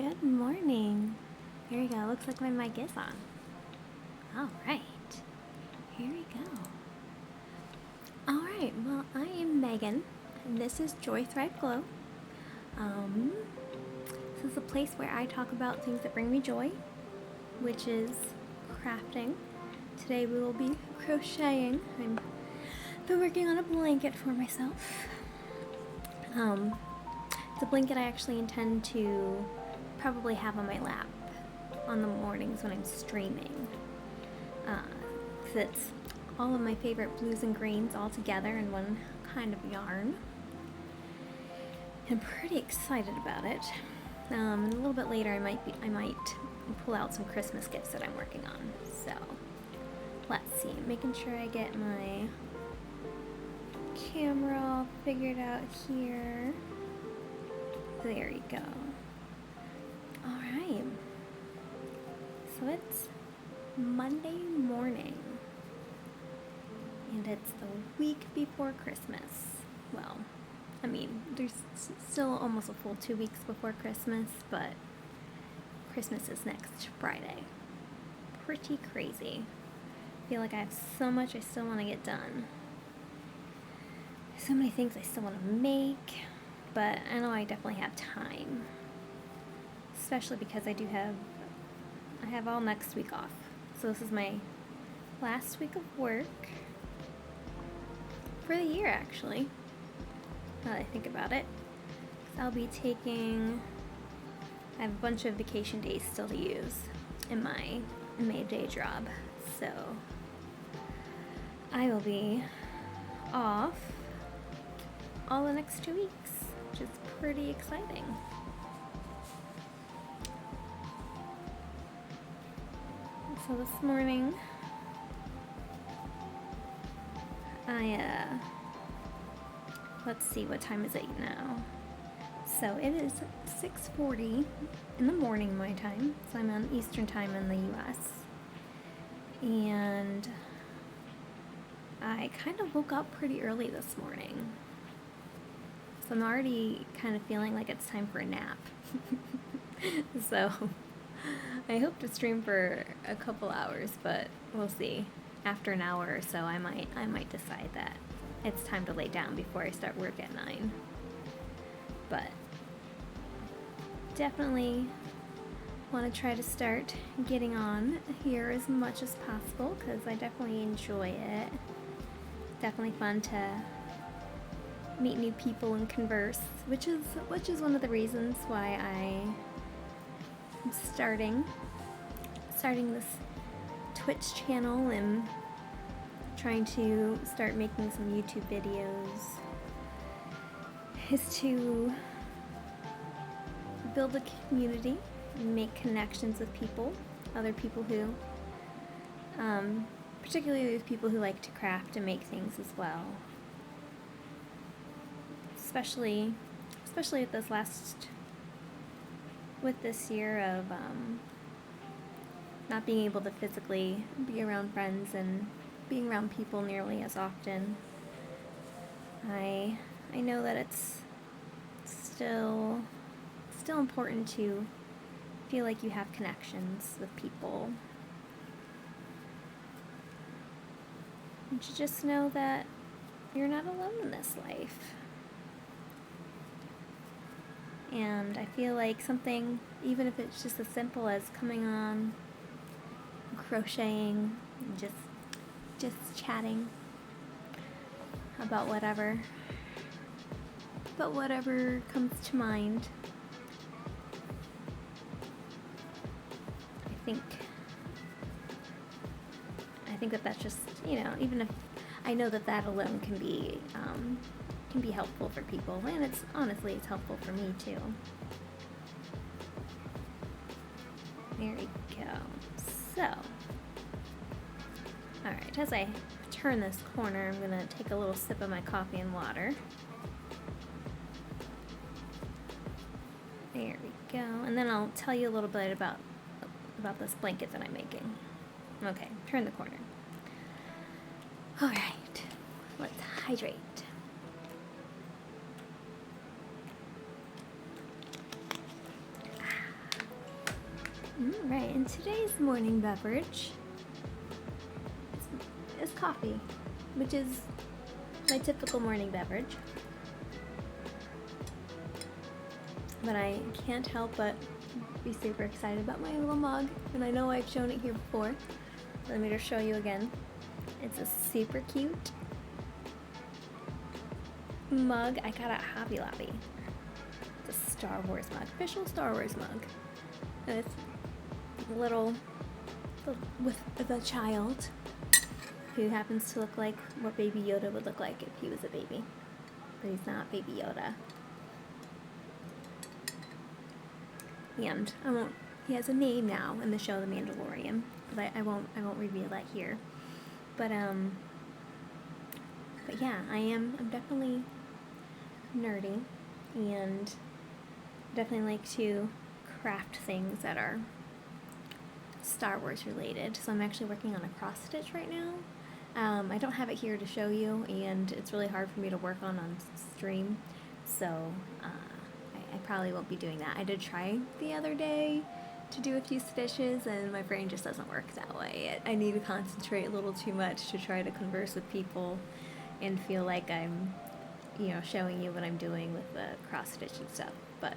Good morning. Here we go. Looks like my mic is on. All right. Here we go. All right. Well, I am Megan, and this is JoyThriveGlow. This is a place where I talk about things that bring me joy, which is crafting. Today we will be crocheting. I've been working on a blanket for myself. It's a blanket I actually intend to probably have on my lap on the mornings when I'm streaming. It's all of my favorite blues and greens all together in one kind of yarn. I'm pretty excited about it. And a little bit later I might pull out some Christmas gifts that I'm working on. So let's see, I'm making sure I get my camera all figured out here. There you go. Alright. So it's Monday morning. And it's the week before Christmas. Well, I mean, there's still almost a full 2 weeks before Christmas, but Christmas is next Friday. Pretty crazy. I feel like I have so much I still want to get done. So many things I still want to make, but I know I definitely have time. Especially because I have all next week off. So this is my last week of work for the year, actually, now that I think about it. So I'll be I have a bunch of vacation days still to use in my day job. So I will be off all the next 2 weeks, which is pretty exciting. So this morning, let's see, what time is it now? So it is 6:40 in the morning my time, so I'm on Eastern time in the US. And I kind of woke up pretty early this morning. So I'm already kind of feeling like it's time for a nap. So I hope to stream for a couple hours, but we'll see. After an hour or so, I might decide that it's time to lay down before I start work at 9. But definitely want to try to start getting on here as much as possible because I definitely enjoy it. Definitely fun to meet new people and converse, which is one of the reasons why I am starting this Twitch channel and trying to start making some YouTube videos, is to build a community and make connections with people, other people who, particularly with people who like to craft and make things as well. Especially with this year of not being able to physically be around friends and being around people nearly as often. I know that it's still important to feel like you have connections with people. And to just know that you're not alone in this life. And I feel like something, even if it's just as simple as coming on, crocheting, and just chatting about whatever comes to mind. I think that that's just, even if I know that alone can be helpful for people, and it's helpful for me too. There we go. So, alright, as I turn this corner, I'm going to take a little sip of my coffee and water. There we go. And then I'll tell you a little bit about this blanket that I'm making. Okay, turn the corner. Alright, let's hydrate. Right, and today's morning beverage is coffee, which is my typical morning beverage. But I can't help but be super excited about my little mug, and I know I've shown it here before. Let me just show you again. It's a super cute mug I got at Hobby Lobby. It's a Star Wars mug, official Star Wars mug. And it's little with a child who happens to look like what Baby Yoda would look like if he was a baby, but he's not Baby Yoda. And he has a name now in the show The Mandalorian, but I won't reveal that here. But yeah, I'm definitely nerdy, and definitely like to craft things that are Star Wars related. So I'm actually working on a cross stitch right now. I don't have it here to show you, and it's really hard for me to work on stream, so I probably won't be doing that. I did try the other day to do a few stitches, and my brain just doesn't work that way. I need to concentrate a little too much to try to converse with people and feel like I'm, showing you what I'm doing with the cross stitch and stuff. But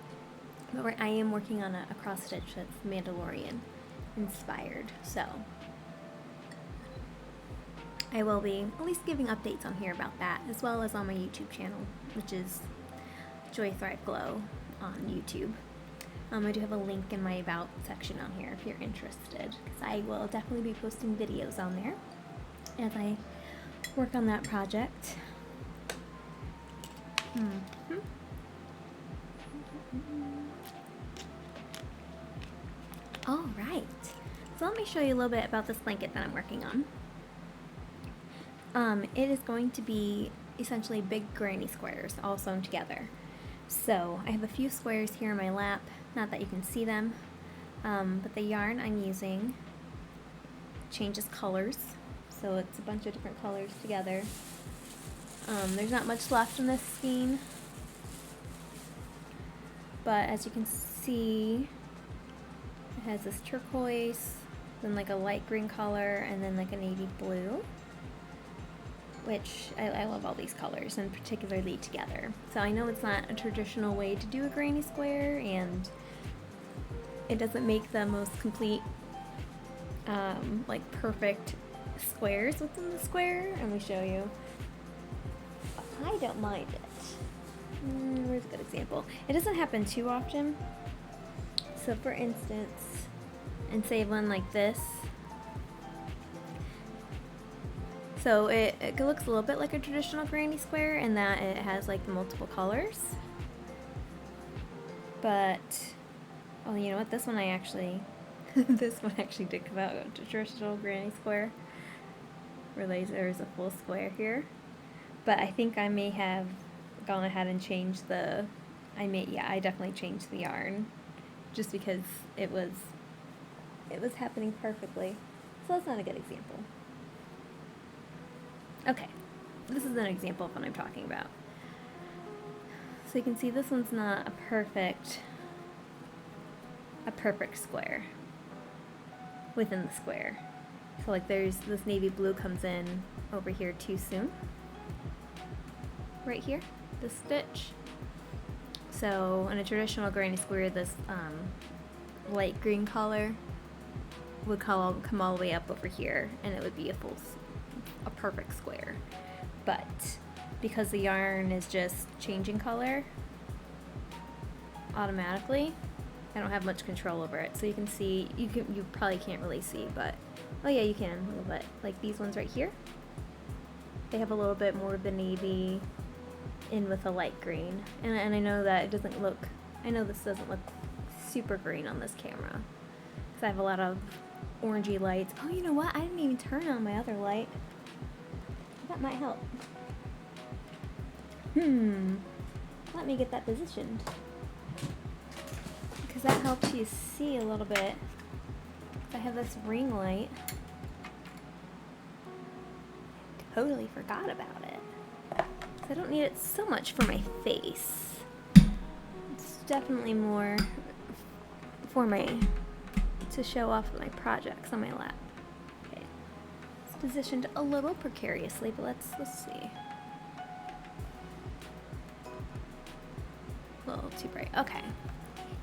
I am working on a cross stitch that's Mandalorian inspired, so I will be at least giving updates on here about that, as well as on my YouTube channel, which is JoyThriveGlow on YouTube. I do have a link in my About section on here if you're interested, because I will definitely be posting videos on there as I work on that project. All right, so let me show you a little bit about this blanket that I'm working on. It is going to be essentially big granny squares all sewn together. So I have a few squares here in my lap, not that you can see them, but the yarn I'm using changes colors, so it's a bunch of different colors together. There's not much left in this skein, but as you can see, it has this turquoise, then like a light green color, and then like a navy blue, which I love all these colors, and particularly together. So I know it's not a traditional way to do a granny square, and it doesn't make the most complete, like perfect squares within the square. Let me show you. I don't mind it. Where's a good example? It doesn't happen too often. So for instance, and say one like this. So it looks a little bit like a traditional granny square in that it has like multiple colors. But, oh, you know what? This one actually did come out a traditional granny square, where there's a full square here. But I think I may have gone ahead and changed I definitely changed the yarn, just because it was happening perfectly. So that's not a good example. Okay, this is an example of what I'm talking about. So you can see this one's not a perfect square within the square. So like there's this navy blue comes in over here too soon. Right here, this stitch. So in a traditional granny square, this light green color would come all the way up over here, and it would be a perfect square. But because the yarn is just changing color automatically, I don't have much control over it. So you can see, you probably can't really see, but oh yeah, you can a little bit. Like these ones right here, they have a little bit more of the navy in with a light green, and I know that this doesn't look super green on this camera, because I have a lot of orangey lights. Oh, you know what? I didn't even turn on my other light. That might help. Let me get that positioned, because that helps you see a little bit. I have this ring light. Totally forgot about it. I don't need it so much for my face. It's definitely more for to show off my projects on my lap. Okay, it's positioned a little precariously, but let's see. A little too bright. Okay.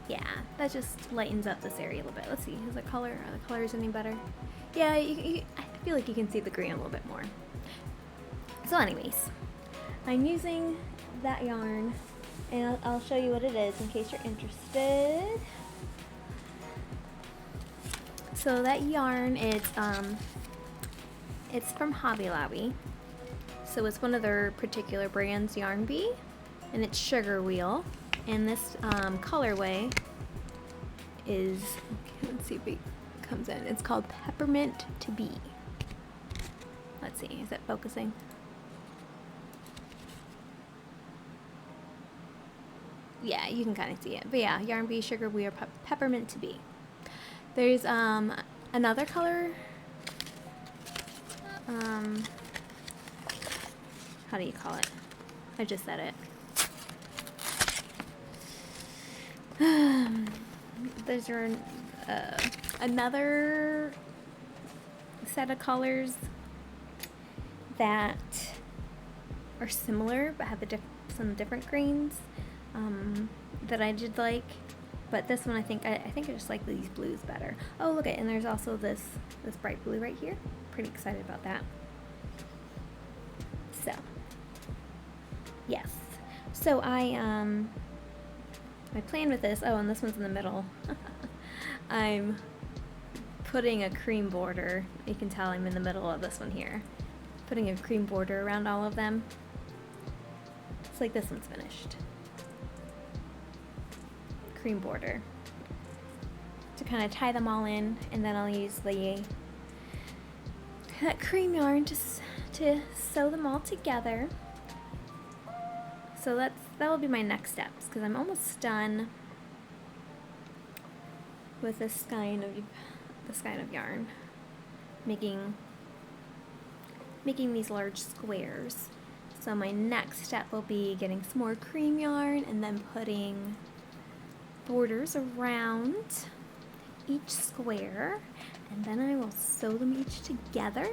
Yeah, that just lightens up this area a little bit. Let's see. Is the color? Are the colors any better? Yeah, I feel like you can see the green a little bit more. So, anyways, I'm using that yarn, and I'll show you what it is in case you're interested. So that yarn is it's from Hobby Lobby. So it's one of their particular brands, Yarn Bee, and it's Sugar Wheel. And this colorway is, let's see if it comes in. It's called Peppermint to Bee. Let's see, is it focusing? Yeah, you can kind of see it. But yeah, Yarn Bee, Sugar Wheel, Peppermint to Bee. There's another color. How do you call it? I just said it. There's another set of colors that are similar but have some different greens that I did like. But this one, I think I just like these blues better. Oh, look at, and there's also this bright blue right here. Pretty excited about that. So, yes. So my plan with this, oh, and this one's in the middle. I'm putting a cream border. You can tell I'm in the middle of this one here. Putting a cream border around all of them. It's like this one's finished. Cream border to kind of tie them all in, and then I'll use that cream yarn to sew them all together. So that will be my next steps, because I'm almost done with this kind of yarn, making these large squares. So my next step will be getting some more cream yarn and then putting borders around each square, and then I will sew them each together,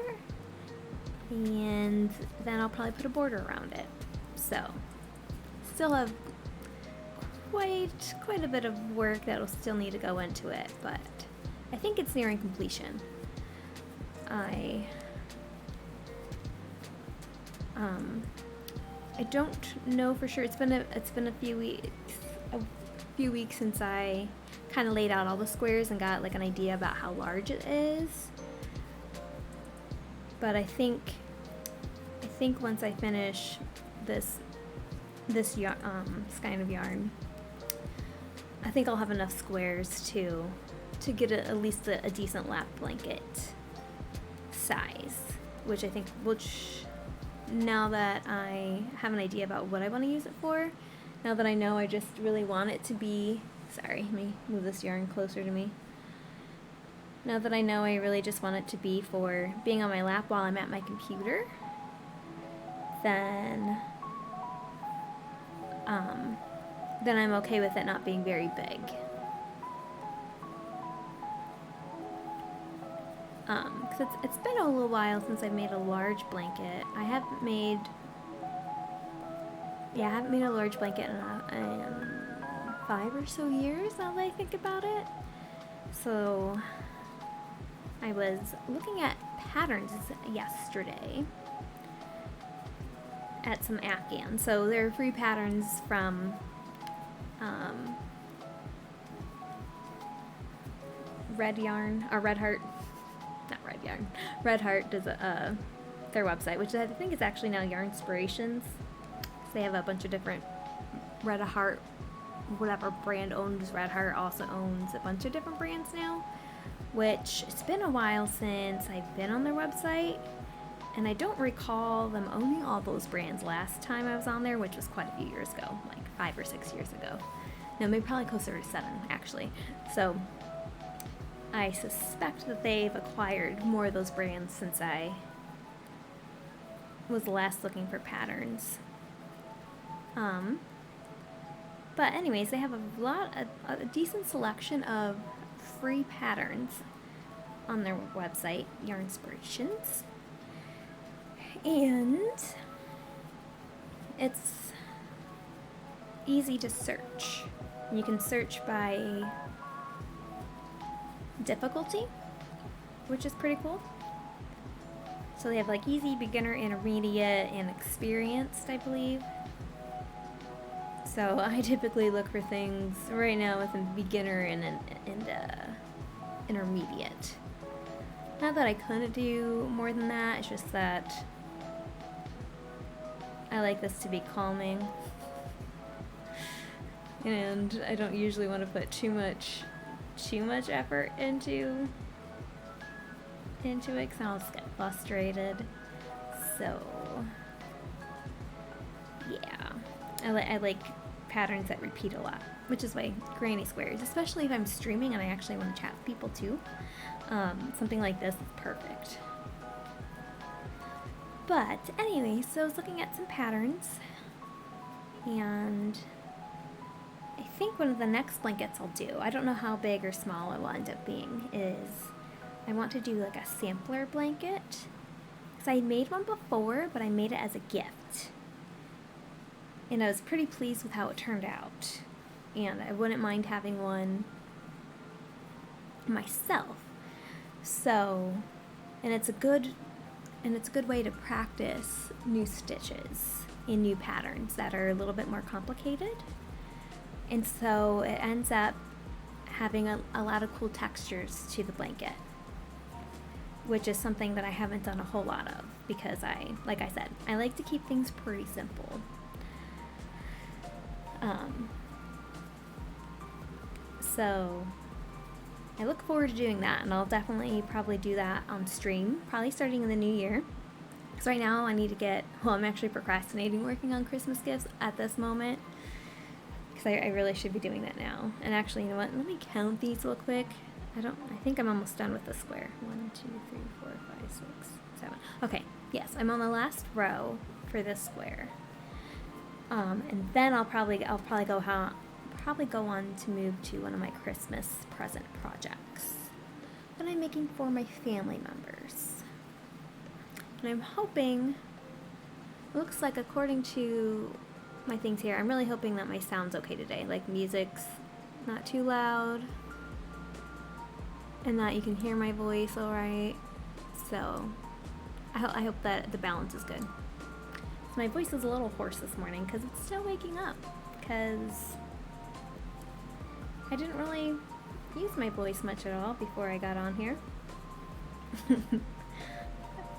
and then I'll probably put a border around it. So still have quite a bit of work that will still need to go into it, but I think it's nearing completion. I don't know for sure. It's been a few weeks since I kind of laid out all the squares and got like an idea about how large it is. But I think once I finish this kind of yarn, I think I'll have enough squares to get at least a decent lap blanket size, which I think now that I have an idea about what I want to use it for, now that I know I just really want it to be, sorry, let me move this yarn closer to me. Now that I know I really just want it to be for being on my lap while I'm at my computer, then I'm okay with it not being very big. Because it's been a little while since I've made a large blanket. I haven't made a large blanket in 5 or so years, now that I think about it. So I was looking at patterns yesterday at some Afghans. So there are free patterns from Red Heart does their website, which I think is actually now Yarn Inspirations. So they have a bunch of different Red Heart, whatever brand owns Red Heart also owns a bunch of different brands now, which it's been a while since I've been on their website, and I don't recall them owning all those brands last time I was on there, which was quite a few years ago, like 5 or 6 years ago. No, maybe probably closer to 7 actually. So I suspect that they've acquired more of those brands since I was last looking for patterns. But anyways, they have a decent selection of free patterns on their website, Yarnspirations. And it's easy to search. You can search by difficulty, which is pretty cool. So they have like easy, beginner, intermediate, and experienced, I believe. So I typically look for things right now within beginner and intermediate. Not that I couldn't do more than that, it's just that I like this to be calming. And I don't usually want to put too much effort into it because I'll just get frustrated. So yeah, I like patterns that repeat a lot, which is why granny squares, especially if I'm streaming and I actually want to chat with people too, something like this is perfect. But anyway, so I was looking at some patterns, and I think one of the next blankets I'll do, I don't know how big or small it will end up being, is I want to do like a sampler blanket. Because I made one before, but I made it as a gift. And I was pretty pleased with how it turned out. And I wouldn't mind having one myself. So, and it's a good way to practice new stitches in new patterns that are a little bit more complicated. And so it ends up having a lot of cool textures to the blanket, which is something that I haven't done a whole lot of because like I said, I like to keep things pretty simple. So I look forward to doing that, and I'll definitely probably do that on stream, probably starting in the new year. Because right now I need to I'm actually procrastinating working on Christmas gifts at this moment. Because I really should be doing that now. And actually, you know what? Let me count these real quick. I think I'm almost done with the square. 1, 2, 3, 4, 5, 6, 7. Okay, yes, I'm on the last row for this square. And then I'll probably go on to move to one of my Christmas present projects that I'm making for my family members. And I'm hoping, looks like according to my things here, I'm really hoping that my sound's okay today. Like music's not too loud, and that you can hear my voice all right. So I hope that the balance is good. So my voice is a little hoarse this morning because it's still waking up, because I didn't really use my voice much at all before I got on here.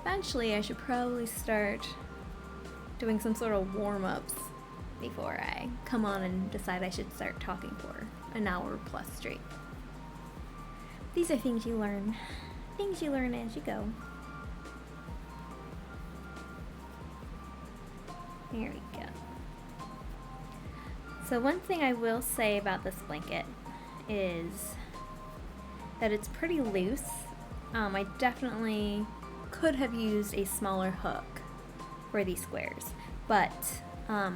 Eventually I should probably start doing some sort of warm-ups before I come on and decide I should start talking for an hour plus straight. These are things you learn as you go. There we go. So one thing I will say about this blanket is that it's pretty loose. I definitely could have used a smaller hook for these squares, but I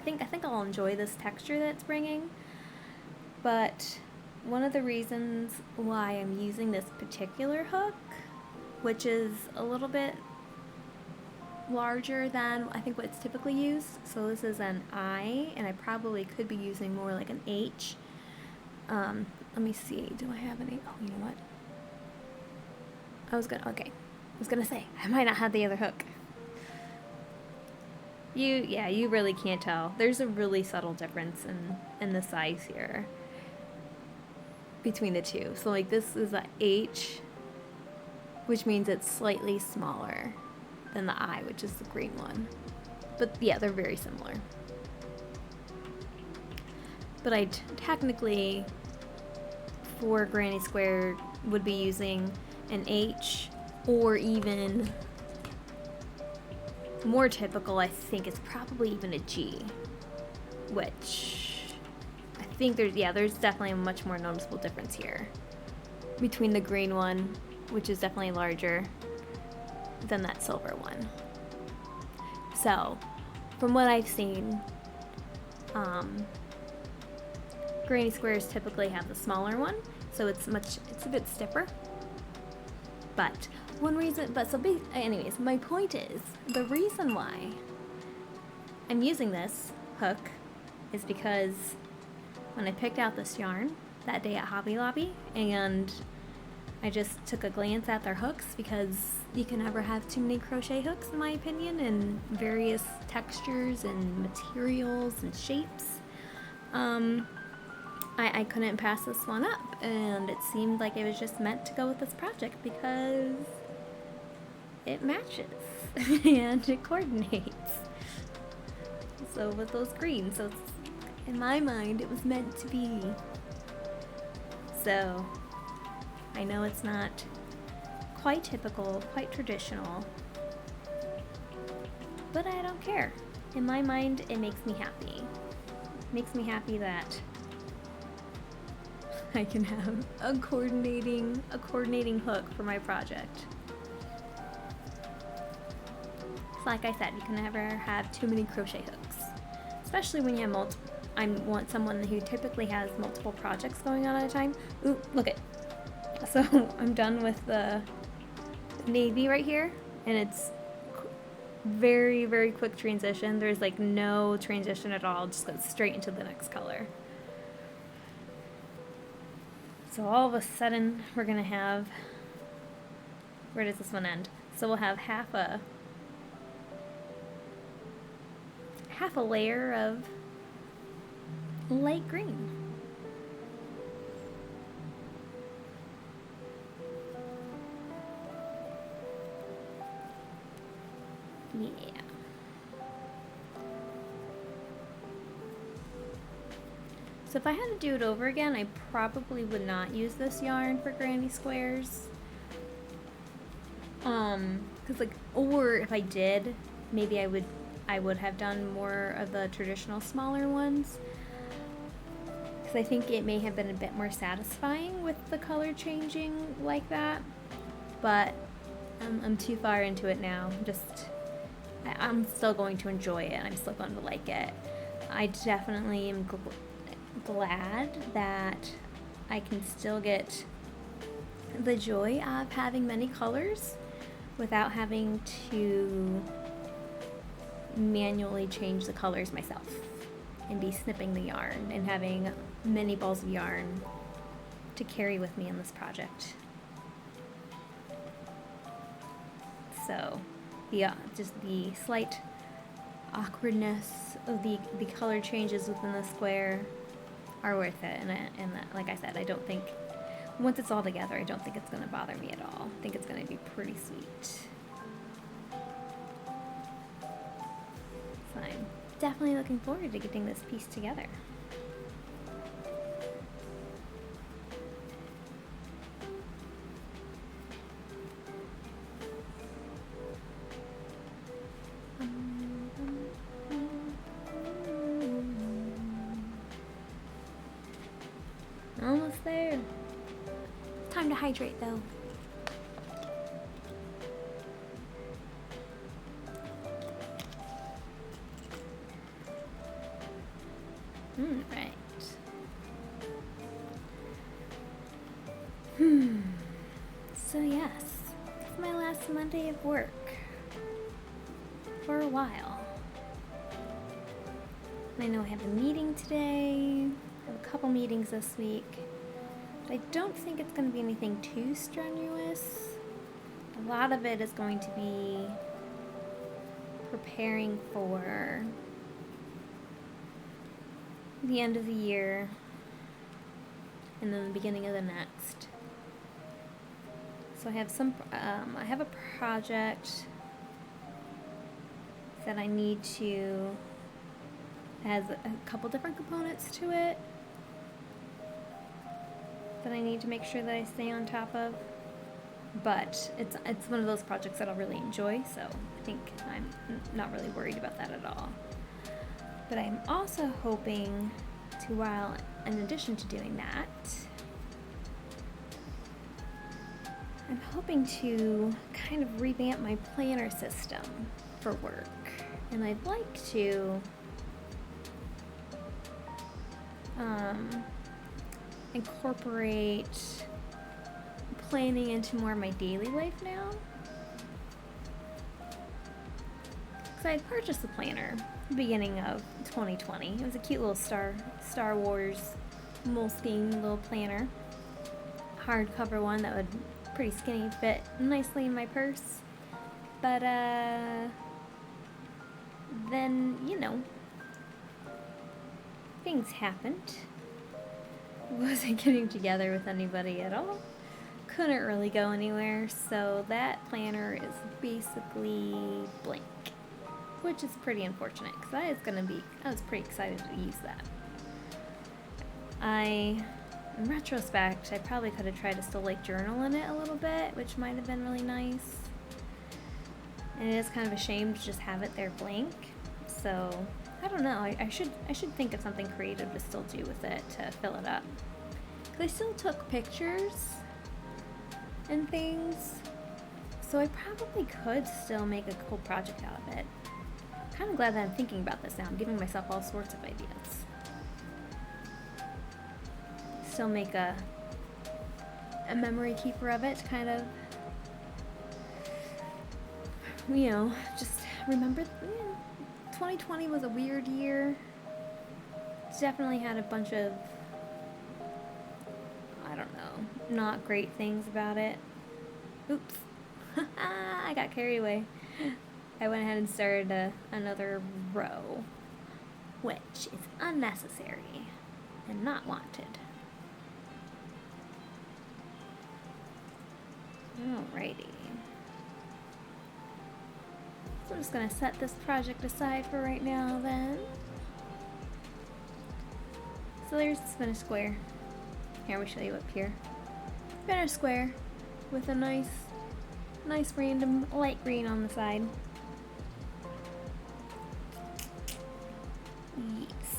think I'll enjoy this texture that it's bringing. But one of the reasons why I'm using this particular hook, which is a little bit larger than I think what's typically used, so this is an I, and I probably could be using more like an H. Let me see, do I have an H? Oh, you know what? I was gonna say, I might not have the other hook. You really can't tell. There's a really subtle difference in the size here between the two. So like this is a H, which means it's slightly smaller than the I, which is the green one. But yeah, they're very similar. But I technically, for Granny Square, would be using an H, or even more typical, I think, is probably even a G, which I think there's definitely a much more noticeable difference here between the green one, which is definitely larger than that silver one. So, from what I've seen, Granny Squares typically have the smaller one, so it's a bit stiffer. But anyways, my point is, the reason why I'm using this hook is because when I picked out this yarn that day at Hobby Lobby, and I just took a glance at their hooks, because you can never have too many crochet hooks, in my opinion, in various textures and materials and shapes. I couldn't pass this one up, and it seemed like it was just meant to go with this project because it matches and it coordinates. So with those greens, so it's, in my mind, it was meant to be. So I know it's not quite typical, quite traditional, but I don't care. In my mind, it makes me happy. It makes me happy that I can have a coordinating hook for my project. So like I said, you can never have too many crochet hooks, especially when you have I want someone who typically has multiple projects going on at a time. Ooh, look it. So I'm done with the navy right here, and it's very, very quick transition. There's like no transition at all, just goes straight into the next color. So all of a sudden we're gonna have, where does this one end? So we'll have half a layer of light green. Yeah. So if I had to do it over again, I probably would not use this yarn for granny squares. Cause like, or if I did, maybe I would have done more of the traditional smaller ones. Cause I think it may have been a bit more satisfying with the color changing like that. But I'm too far into it now. I'm still going to enjoy it. I'm still going to like it. I definitely am glad that I can still get the joy of having many colors without having to manually change the colors myself and be snipping the yarn and having many balls of yarn to carry with me in this project. So just the slight awkwardness of the color changes within the square are worth it, and like I said, I don't think, once it's all together, I don't think it's going to bother me at all. I think it's going to be pretty sweet. So I'm definitely looking forward to getting this piece together. Almost there. Time to hydrate though. Right. So yes, it's my last Monday of work for a while. I know I have a meeting today. I have a couple meetings this week, but I don't think it's going to be anything too strenuous. A lot of it is going to be preparing for the end of the year and then the beginning of the next. So I have a project that I need to, has a couple different components to it that I need to make sure that I stay on top of, but it's one of those projects that I'll really enjoy, so I think I'm not really worried about that at all. But I'm also hoping to, while in addition to doing that, I'm hoping to kind of revamp my planner system for work, and I'd like to incorporate planning into more of my daily life now. So I purchased the planner beginning of 2020. It was a cute little Star Wars moleskin little planner, hardcover one that would pretty skinny fit nicely in my purse. But then, you know, things happened. Wasn't getting together with anybody at all. Couldn't really go anywhere, so that planner is basically blank, which is pretty unfortunate because I was pretty excited to use that. In retrospect, I probably could have tried to still like journal in it a little bit, which might have been really nice. And it is kind of a shame to just have it there blank. So I don't know. I should think of something creative to still do with it to fill it up. Because I still took pictures and things, so I probably could still make a cool project out of it. I'm kind of glad that I'm thinking about this now. I'm giving myself all sorts of ideas. Still make a memory keeper of it, kind of, you know, just remember, 2020 was a weird year. Definitely had a bunch of, I don't know, not great things about it. Oops. I got carried away. I went ahead and started another row, which is unnecessary and not wanted. Alrighty. So I'm just going to set this project aside for right now then. So there's the finished square. Here, we show you up here. Finished square with a nice random light green on the side. Yes.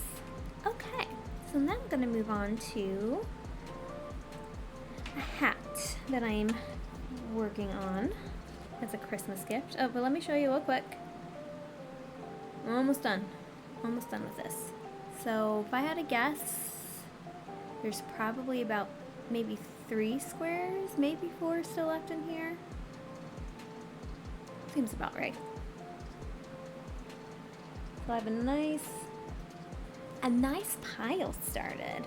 Okay, so now I'm going to move on to a hat that I'm working on as a Christmas gift. Oh, but let me show you real quick. I'm almost done with this. So if I had to guess, there's probably about maybe 3 squares, maybe 4 still left in here. Seems about right. So I have a nice pile started.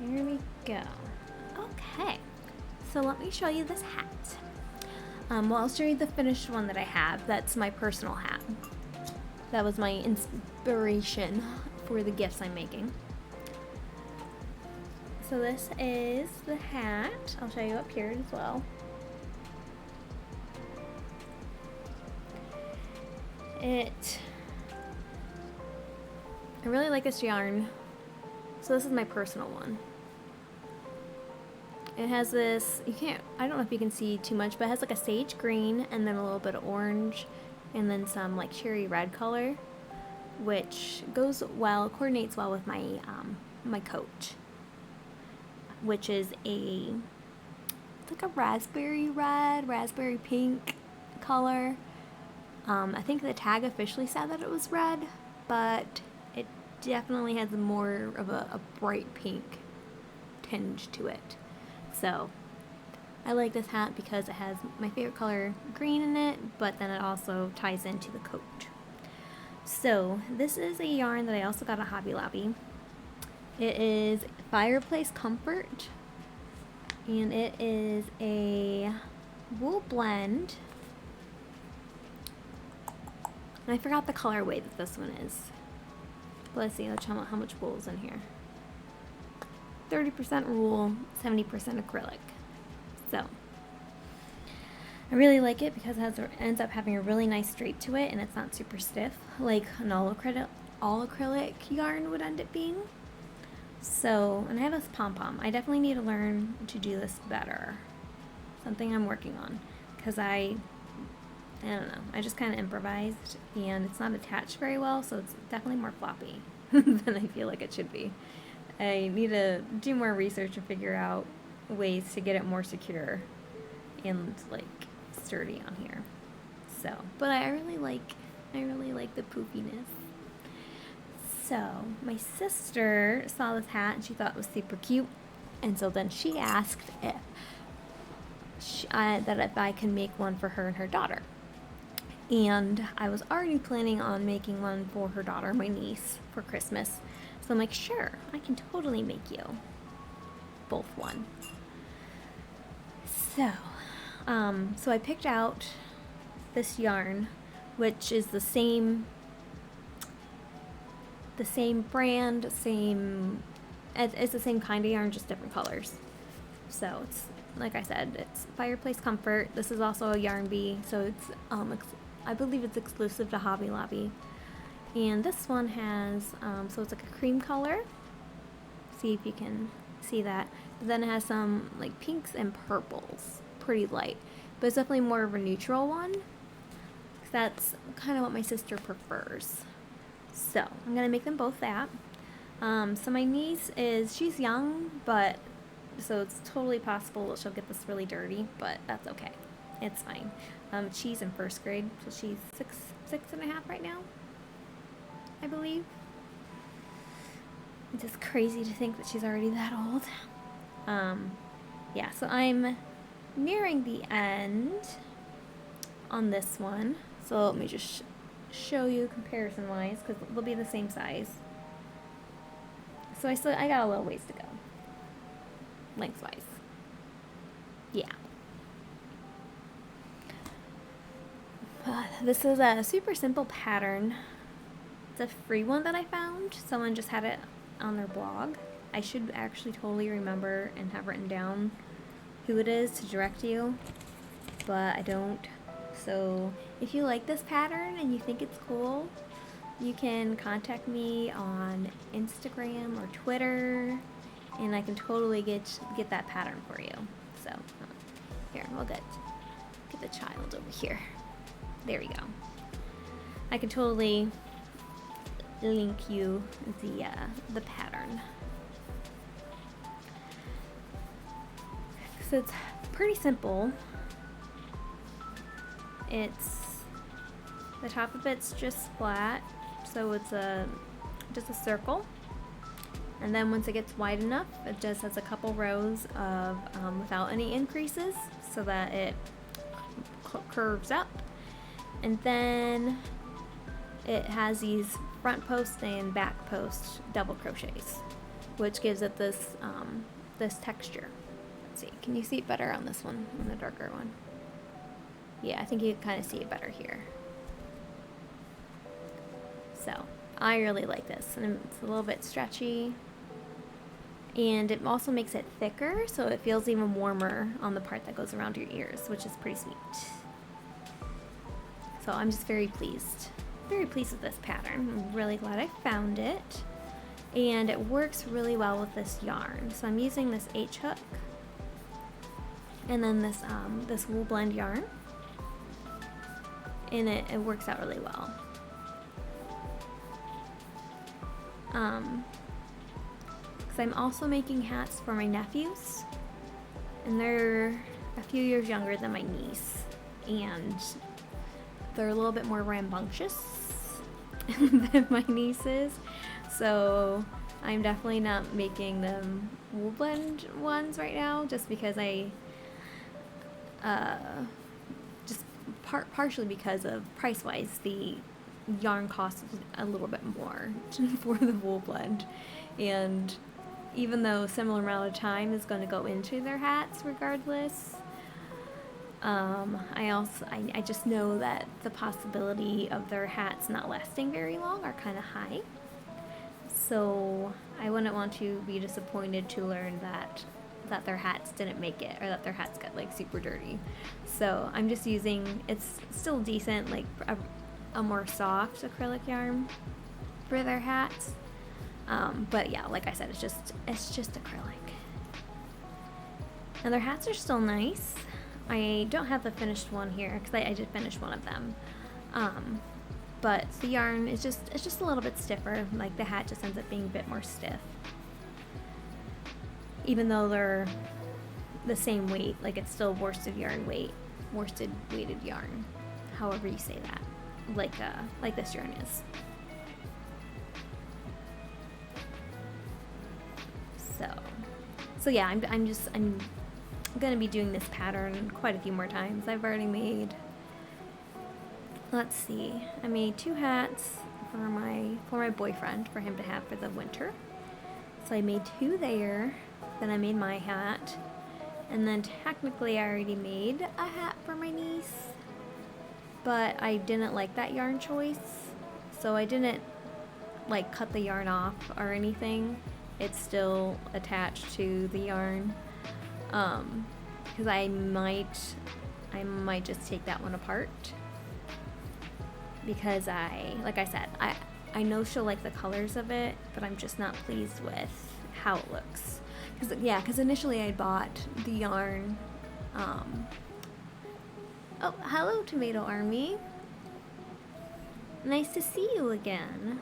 Here we go. Okay, so let me show you this hat. Well, I'll show you the finished one that I have. That's my personal hat. That was my inspiration for the gifts I'm making. So this is the hat. I'll show you up here as well. I really like this yarn. So this is my personal one. It has this, I don't know if you can see too much, but it has like a sage green and then a little bit of orange and then some like cherry red color, which coordinates well with my my coat, which is it's like a raspberry red, raspberry pink color. I think the tag officially said that it was red, but it definitely has more of a bright pink tinge to it. So I like this hat because it has my favorite color green in it, but then it also ties into the coat. So this is a yarn that I also got at Hobby Lobby. It is Fireplace Comfort, and it is a wool blend. And I forgot the colorway that this one is. But let's see, let's check out how much wool is in here. 30% wool, 70% acrylic. So I really like it because it ends up having a really nice drape to it, and it's not super stiff like an all acrylic yarn would end up being. So, and I have this pom-pom. I definitely need to learn to do this better. Something I'm working on, because I don't know, I just kind of improvised and it's not attached very well, so it's definitely more floppy than I feel like it should be. I need to do more research and figure out ways to get it more secure and like sturdy on here. So, but I really like I really like the poofiness. So my sister saw this hat and she thought it was super cute, and so then she asked if I could make one for her and her daughter. And I was already planning on making one for her daughter, my niece, for Christmas. So I'm like, sure, I can totally make you both one. So, so I picked out this yarn, which is the same brand, it's the same kind of yarn, just different colors. So it's, like I said, it's Fireplace Comfort. This is also a Yarn Bee, so it's I believe it's exclusive to Hobby Lobby. And this one has so it's like a cream color. See if you can see that. But then it has some like pinks and purples, pretty light. But it's definitely more of a neutral one. That's kind of what my sister prefers. So I'm gonna make them both that. So my niece she's young, but so it's totally possible that she'll get this really dirty, but that's okay. It's fine. She's in first grade, so she's six and a half right now, I believe. It's just crazy to think that she's already that old. Yeah, so I'm nearing the end on this one. So let me just show you comparison-wise, because they'll be the same size. So I got a little ways to go, lengthwise. Yeah. This is a super simple pattern. It's a free one that I found. Someone just had it on their blog. I should actually totally remember and have written down who it is to direct you, but I don't. So if you like this pattern and you think it's cool, you can contact me on Instagram or Twitter, and I can totally get that pattern for you. So here, we'll get the child over here. There we go. I can totally link you the pattern. So it's pretty simple. It's the top of it's just flat, so it's just a circle. And then once it gets wide enough, it just has a couple rows of without any increases, so that it curves up. And then it has these front post and back post double crochets, which gives it this this texture. Let's see, can you see it better on this one, on the darker one? Yeah, I think you can kind of see it better here. So I really like this, and it's a little bit stretchy, and it also makes it thicker, so it feels even warmer on the part that goes around your ears, which is pretty sweet. So I'm just very pleased with this pattern. I'm really glad I found it, and it works really well with this yarn. So I'm using this H hook, and then this wool blend yarn, and it works out really well. Because I'm also making hats for my nephews, and they're a few years younger than my niece, and they're a little bit more rambunctious than my niece is, so I'm definitely not making them wool blend ones right now, just because partially because of price-wise, the yarn costs a little bit more for the wool blend, and even though a similar amount of time is going to go into their hats regardless, I just know that the possibility of their hats not lasting very long are kind of high, so I wouldn't want to be disappointed to learn that their hats didn't make it, or that their hats got like super dirty. So I'm just using, it's still decent, like a more soft acrylic yarn for their hats, but yeah, like I said, it's just acrylic, and their hats are still nice. I don't have the finished one here because I did finish one of them, but the yarn is just a little bit stiffer. Like the hat just ends up being a bit more stiff, even though they're the same weight. Like it's still worsted weighted yarn, however you say that. like this yarn is. So yeah, I'm gonna be doing this pattern quite a few more times. I've already made, let's see, I made 2 hats for my boyfriend, for him to have for the winter. So I made 2 there, then I made my hat, and then technically I already made a hat for my niece, but I didn't like that yarn choice, so I didn't like cut the yarn off or anything. It's still attached to the yarn, because I might just take that one apart, because like I said, I know she'll like the colors of it, but I'm just not pleased with how it looks. Because initially I bought the yarn. Oh, hello, Tomato Army. Nice to see you again.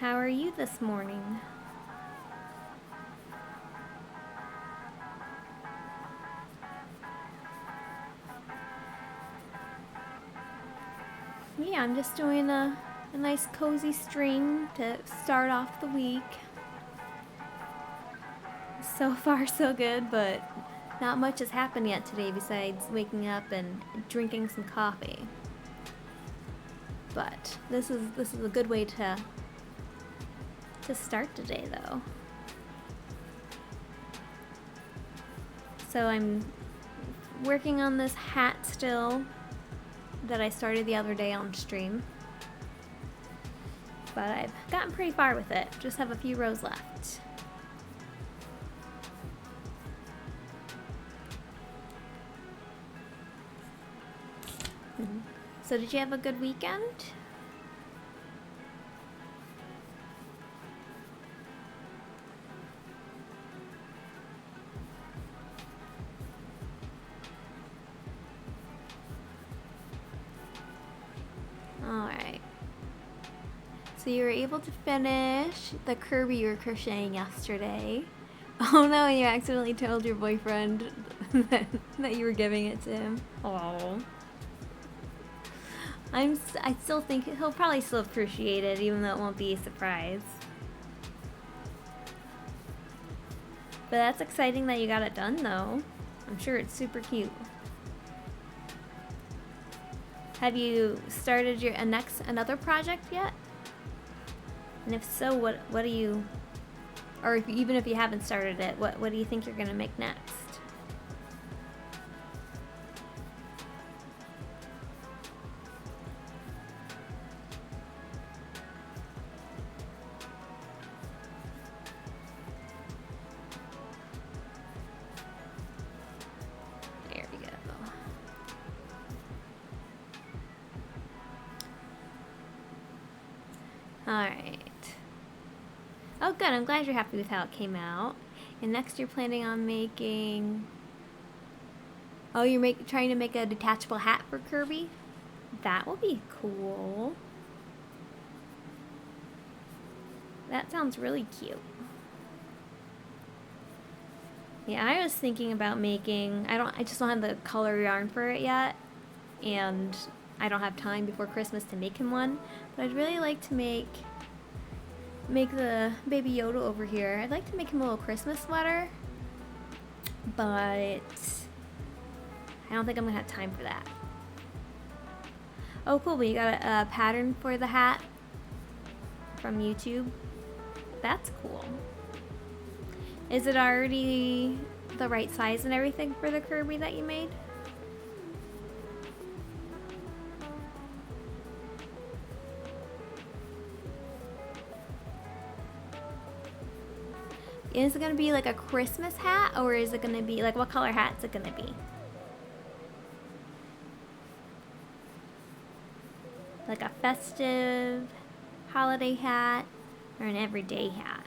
How are you this morning? Yeah, I'm just doing a nice cozy stream to start off the week. So far so good, but not much has happened yet today besides waking up and drinking some coffee. But this is a good way to start today, though. So I'm working on this hat still that I started the other day on stream, but I've gotten pretty far with it. Just have a few rows left. So did you have a good weekend? Alright. So you were able to finish the Kirby you were crocheting yesterday. Oh no, you accidentally told your boyfriend that you were giving it to him. Oh. I still think he'll probably still appreciate it, even though it won't be a surprise. But that's exciting that you got it done, though. I'm sure it's super cute. Have you started your another project yet? And if so, what do you, or even if you haven't started it, what do you think you're gonna make next? Alright. Oh good, I'm glad you're happy with how it came out. And next you're planning on making... Oh, you're trying to make a detachable hat for Kirby? That will be cool. That sounds really cute. Yeah, I was thinking about making... I just don't have the color yarn for it yet. And I don't have time before Christmas to make him one. But I'd really like to make the Baby Yoda over here. I'd like to make him a little Christmas sweater, but I don't think I'm gonna have time for that. Oh cool, but you got a pattern for the hat from YouTube. That's cool. Is it already the right size and everything for the Kirby that you made? Is it going to be like a Christmas hat, or is it going to be, like, what color hat is it going to be? Like a festive holiday hat, or an everyday hat?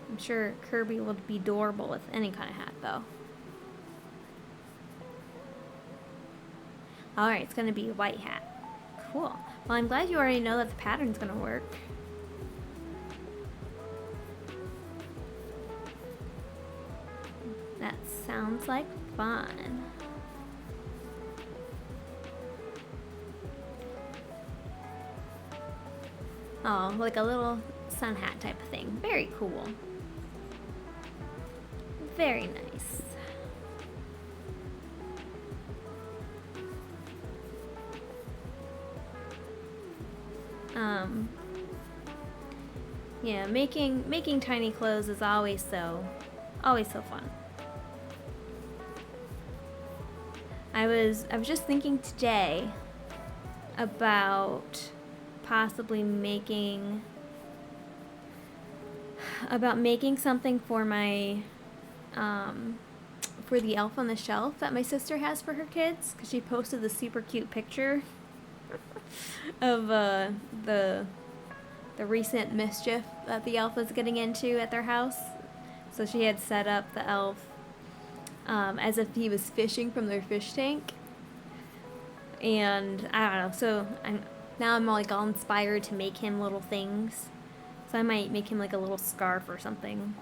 I'm sure Kirby will be adorable with any kind of hat, though. Alright, it's going to be a white hat. Cool. Well, I'm glad you already know that the pattern's going to work. Sounds like fun. Oh, like a little sun hat type of thing. Very cool. Very nice. Yeah, making tiny clothes is always so fun. I was just thinking today about possibly making something for my for the elf on the shelf that my sister has for her kids, because she posted the super cute picture of the recent mischief that the elf was getting into at their house. So she had set up the elf as if he was fishing from their fish tank, and I don't know, so I'm like all inspired to make him little things. So I might make him like a little scarf or something,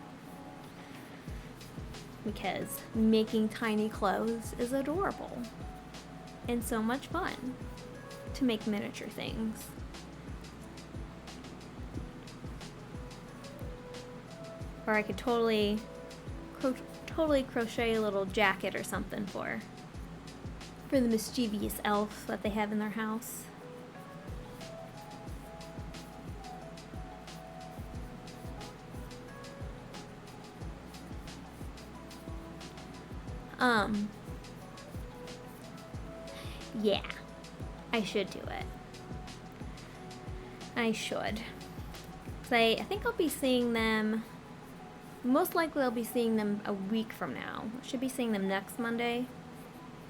because making tiny clothes is adorable and so much fun to make miniature things. Or I could totally crochet a little jacket or something for the mischievous elf that they have in their house. Yeah, I should do it. I should. I think I'll be seeing them, most likely I'll be seeing them a week from now. I should be seeing them next Monday.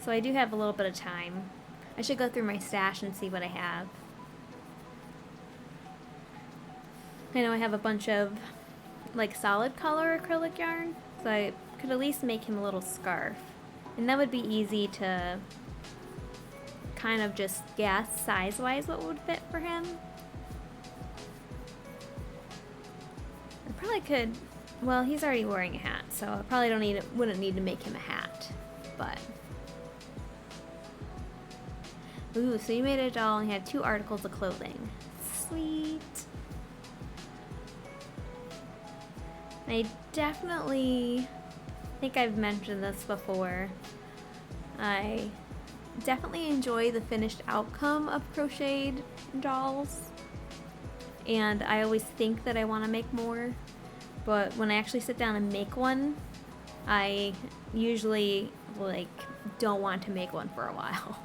So I do have a little bit of time. I should go through my stash and see what I have. I know I have a bunch of like solid color acrylic yarn, so I could at least make him a little scarf. And that would be easy to kind of just guess size-wise what would fit for him. I probably could, well, he's already wearing a hat, so I probably wouldn't need to make him a hat, but. Ooh, so you made a doll and he had 2 articles of clothing. Sweet. I definitely think I've mentioned this before. I definitely enjoy the finished outcome of crocheted dolls, and I always think that I want to make more, but when I actually sit down and make one, I usually like don't want to make one for a while.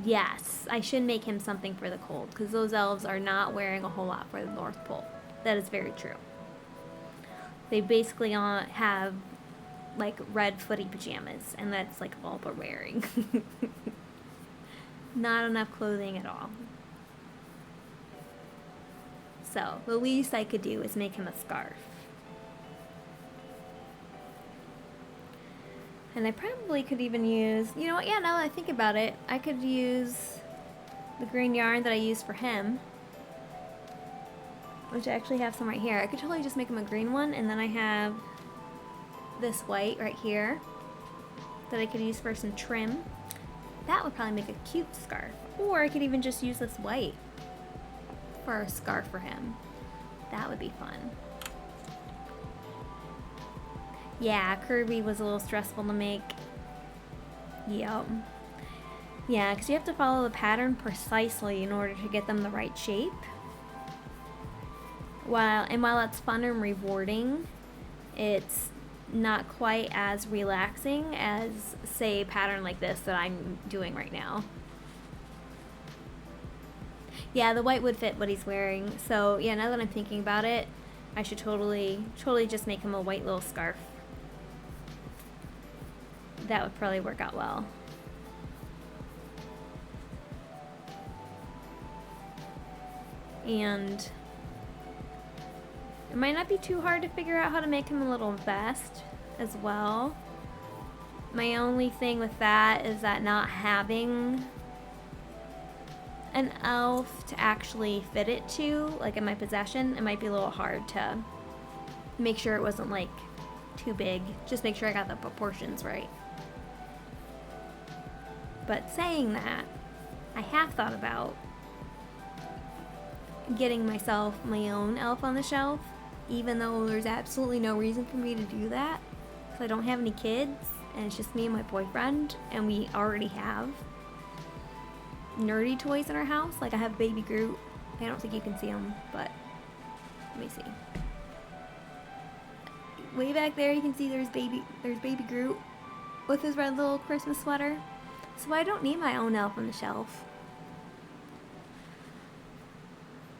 Yes, I should make him something for the cold, because those elves are not wearing a whole lot for the North Pole. That is very true. They basically have like red footy pajamas, and that's like all they're wearing. Not enough clothing at all. So the least I could do is make him a scarf. And I probably could even use, you know what, yeah, now that I think about it, I could use the green yarn that I used for him, which I actually have some right here. I could totally just make him a green one, and then I have this white right here that I could use for some trim. That would probably make a cute scarf. Or I could even just use this white for a scarf for him. That would be fun. Yeah, Kirby was a little stressful to make. Yep. Yeah, because you have to follow the pattern precisely in order to get them the right shape. While it's fun and rewarding, it's not quite as relaxing as, say, a pattern like this that I'm doing right now. Yeah, the white would fit what he's wearing. So yeah, now that I'm thinking about it, I should totally just make him a white little scarf. That would probably work out well. And it might not be too hard to figure out how to make him a little vest as well. My only thing with that is that not having an elf to actually fit it to, like in my possession, it might be a little hard to make sure it wasn't like too big. Just make sure I got the proportions right. But saying that, I have thought about getting myself my own elf on the shelf, even though there's absolutely no reason for me to do that, because I don't have any kids, and it's just me and my boyfriend, and we already have nerdy toys in our house. Like I have Baby Groot. I don't think you can see him, but let me see. Way back there you can see there's Baby Groot with his red little Christmas sweater. So I don't need my own elf on the shelf.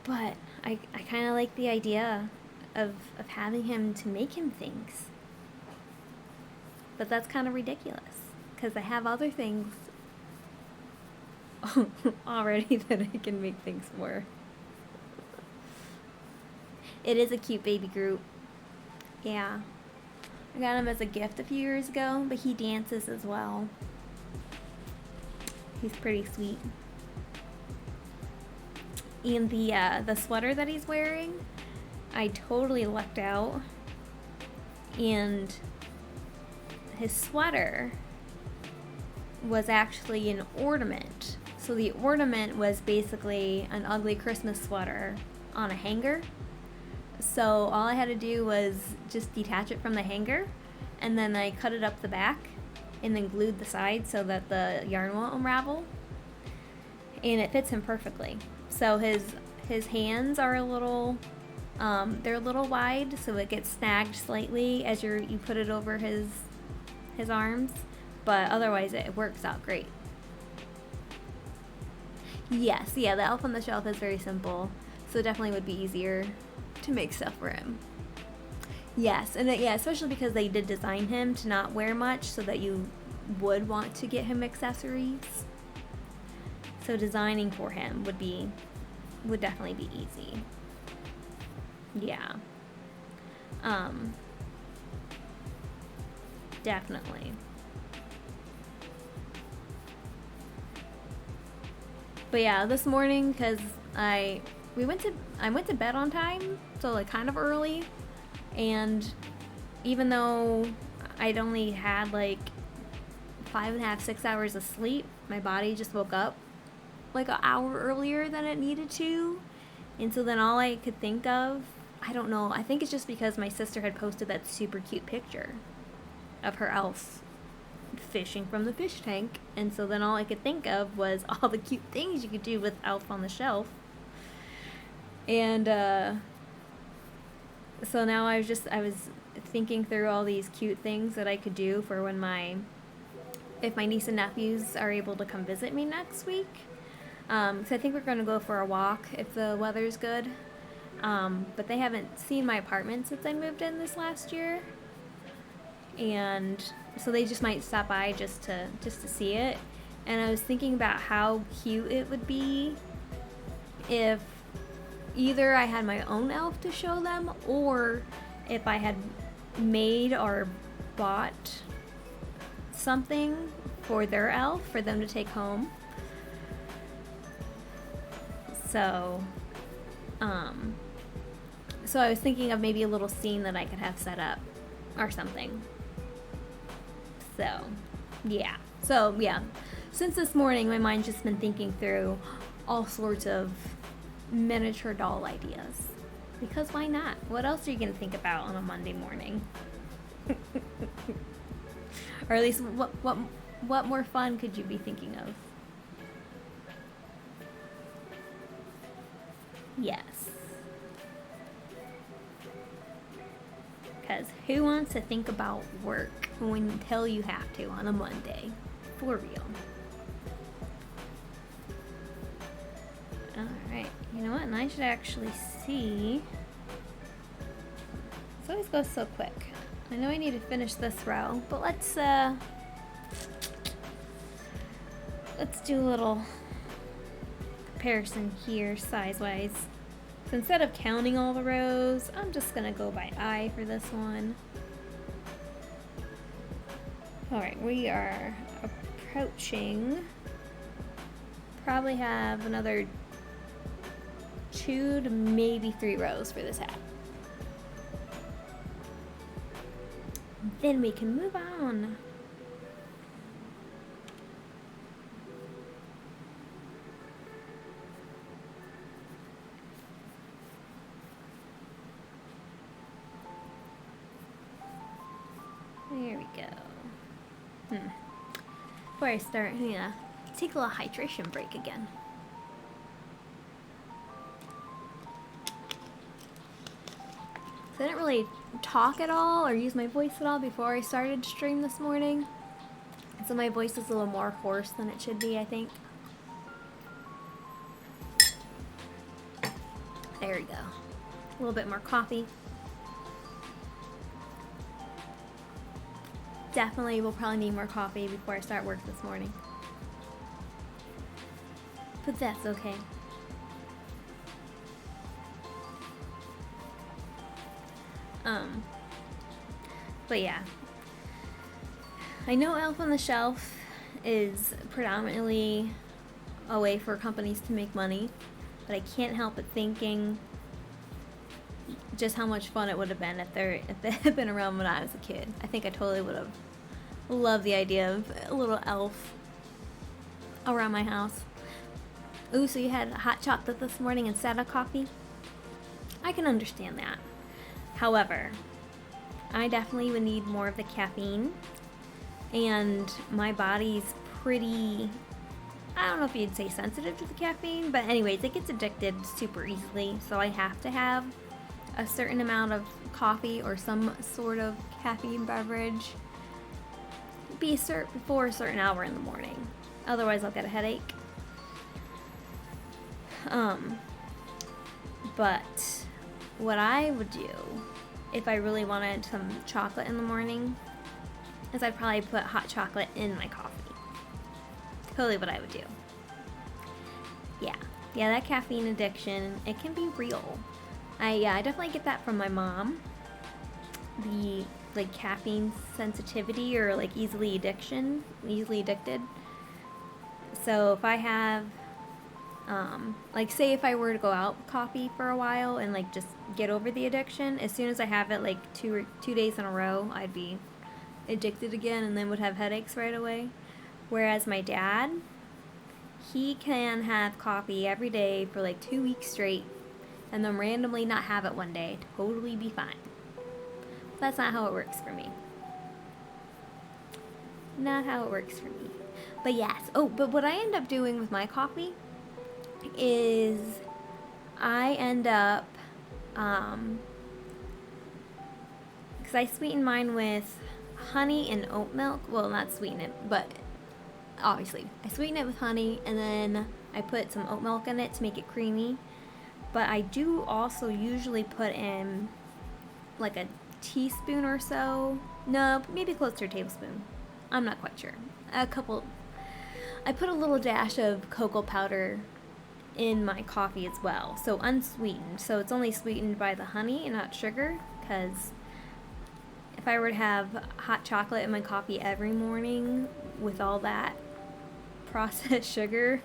But I kind of like the idea of having him to make him things. But that's kind of ridiculous, because I have other things already that I can make things for. It is a cute Baby Groot. Yeah. I got him as a gift a few years ago, but he dances as well. He's pretty sweet. And the sweater that he's wearing, I totally lucked out. And his sweater was actually an ornament. So the ornament was basically an ugly Christmas sweater on a hanger. So all I had to do was just detach it from the hanger, and then I cut it up the back and then glued the sides so that the yarn won't unravel. And it fits him perfectly. So his hands are a little, they're a little wide, so it gets snagged slightly as you put it over his arms, but otherwise it works out great. Yes, yeah, the elf on the shelf is very simple, so it definitely would be easier to make stuff for him. Yes, and yeah, especially because they did design him to not wear much, so that you would want to get him accessories. So designing for him would definitely be easy. Yeah. Definitely. But yeah, this morning, because I went to bed on time, so like kind of early, and even though I'd only had like 5.5, 6 hours of sleep, my body just woke up like an hour earlier than it needed to. And so then all I could think of, I don't know, I think it's just because my sister had posted that super cute picture of her elf fishing from the fish tank, and so then all I could think of was all the cute things you could do with elf on the shelf. And so now I was thinking through all these cute things that I could do for when if my niece and nephews are able to come visit me next week. So I think we're going to go for a walk if the weather's good. But they haven't seen my apartment since I moved in this last year. And so they just might stop by just to see it. And I was thinking about how cute it would be if either I had my own elf to show them, or if I had made or bought something for their elf for them to take home. So I was thinking of maybe a little scene that I could have set up or something. So yeah. Since this morning, my mind's just been thinking through all sorts of miniature doll ideas. Because why not? What else are you going to think about on a Monday morning? Or at least, what more fun could you be thinking of? Yes. Because who wants to think about work until you have to on a Monday? For real. Alright, you know what? And I should actually see. This always goes so quick. I know I need to finish this row, but let's do a little comparison here size-wise. So instead of counting all the rows, I'm just gonna go by eye for this one. Alright, we are approaching, probably have another 2 to maybe 3 rows for this hat. Then we can move on. There we go. Before I start, take a little hydration break again. So I didn't really talk at all or use my voice at all before I started to stream this morning. So my voice is a little more hoarse than it should be, I think. There we go. A little bit more coffee. Definitely will probably need more coffee before I start work this morning. But that's okay. But yeah. I know Elf on the Shelf is predominantly a way for companies to make money, but I can't help but thinking just how much fun it would have been if they had been around when I was a kid. I think I totally would have loved the idea of a little elf around my house. Ooh, so you had hot chocolate this morning instead of coffee? I can understand that. However, I definitely would need more of the caffeine, and my body's pretty, I don't know if you'd say sensitive to the caffeine, but anyways, it gets addicted super easily, so I have to have a certain amount of coffee or some sort of caffeine beverage before a certain hour in the morning. Otherwise, I'll get a headache. But what I would do if I really wanted some chocolate in the morning is I'd probably put hot chocolate in my coffee. Totally what I would do. Yeah, that caffeine addiction, it can be real. I definitely get that from my mom. The caffeine sensitivity or easily addicted. So if I have say if I were to go out with coffee for a while and just get over the addiction, as soon as I have it 2 days in a row, I'd be addicted again and then would have headaches right away. Whereas my dad, he can have coffee every day for 2 weeks straight and then randomly not have it one day, totally be fine. That's not how it works for me. Not how it works for me. But yes, but what I end up doing with my coffee is I end up, because I sweeten mine with honey and oat milk. Well, not sweeten it, but obviously I sweeten it with honey and then I put some oat milk in it to make it creamy. But I do also usually put in a teaspoon or so. No, maybe close to a tablespoon. I'm not quite sure. I put a little dash of cocoa powder in my coffee as well, so unsweetened, so it's only sweetened by the honey and not sugar, because if I were to have hot chocolate in my coffee every morning with all that processed sugar,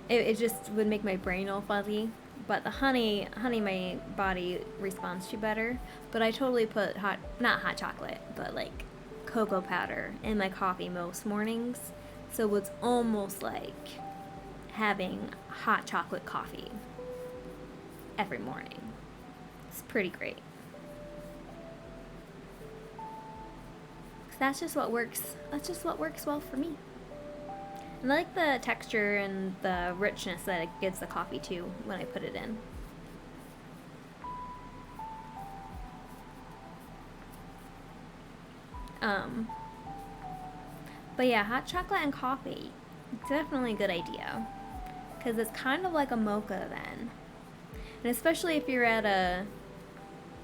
it just would make my brain all fuzzy. But the honey my body responds to better. But I totally put not hot chocolate, but cocoa powder in my coffee most mornings, so it's almost like having hot chocolate coffee every morning. It's pretty great. That's just what works well for me. And I like the texture and the richness that it gives the coffee too when I put it in. But yeah, hot chocolate and coffee, definitely a good idea, because it's kind of like a mocha then. And especially if you're I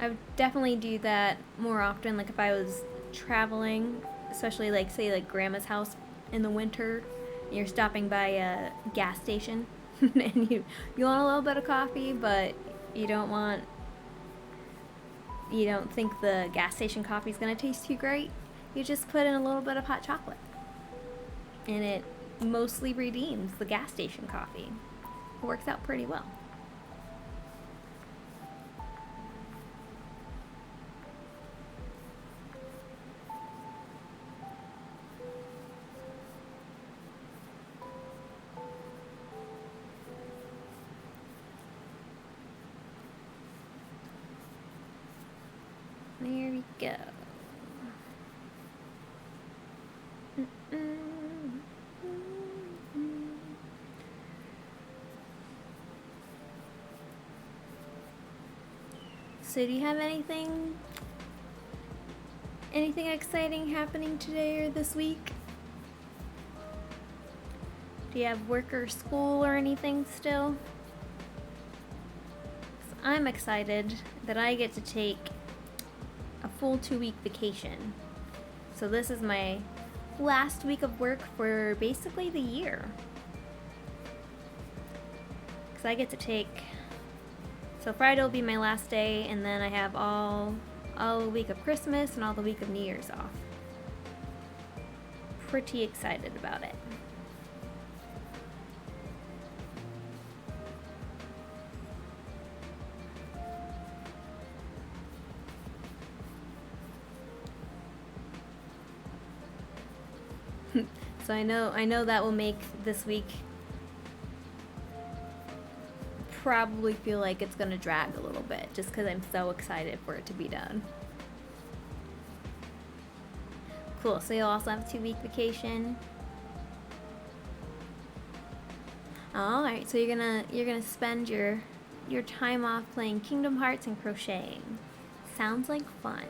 would definitely do that more often, if I was traveling, especially say grandma's house in the winter, and you're stopping by a gas station and you want a little bit of coffee, but you don't think the gas station coffee is going to taste too great, you just put in a little bit of hot chocolate and it mostly redeems the gas station coffee. It works out pretty well. There we go. So do you have anything exciting happening today or this week? Do you have work or school or anything still? 'Cause I'm excited that I get to take a full 2-week vacation. So this is my last week of work for basically the year. Because I get to take, so Friday will be my last day, and then I have all the week of Christmas and all the week of New Year's off. Pretty excited about it. So I know that will make this week probably feel like it's gonna drag a little bit, just because I'm so excited for it to be done. Cool. So you'll also have a 2-week vacation. All right. So you're gonna spend your time off playing Kingdom Hearts and crocheting. Sounds like fun.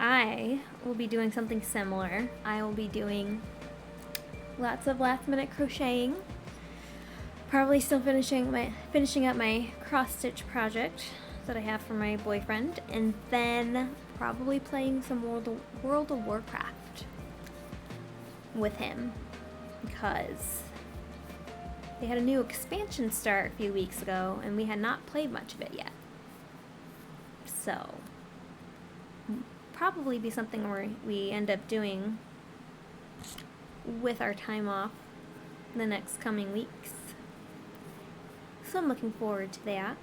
I will be doing something similar. I will be doing lots of last-minute crocheting. Probably still finishing up my cross-stitch project that I have for my boyfriend, and then probably playing some World of Warcraft with him, because they had a new expansion start a few weeks ago, and we had not played much of it yet. So probably be something where we end up doing with our time off the next coming weeks. So I'm looking forward to that.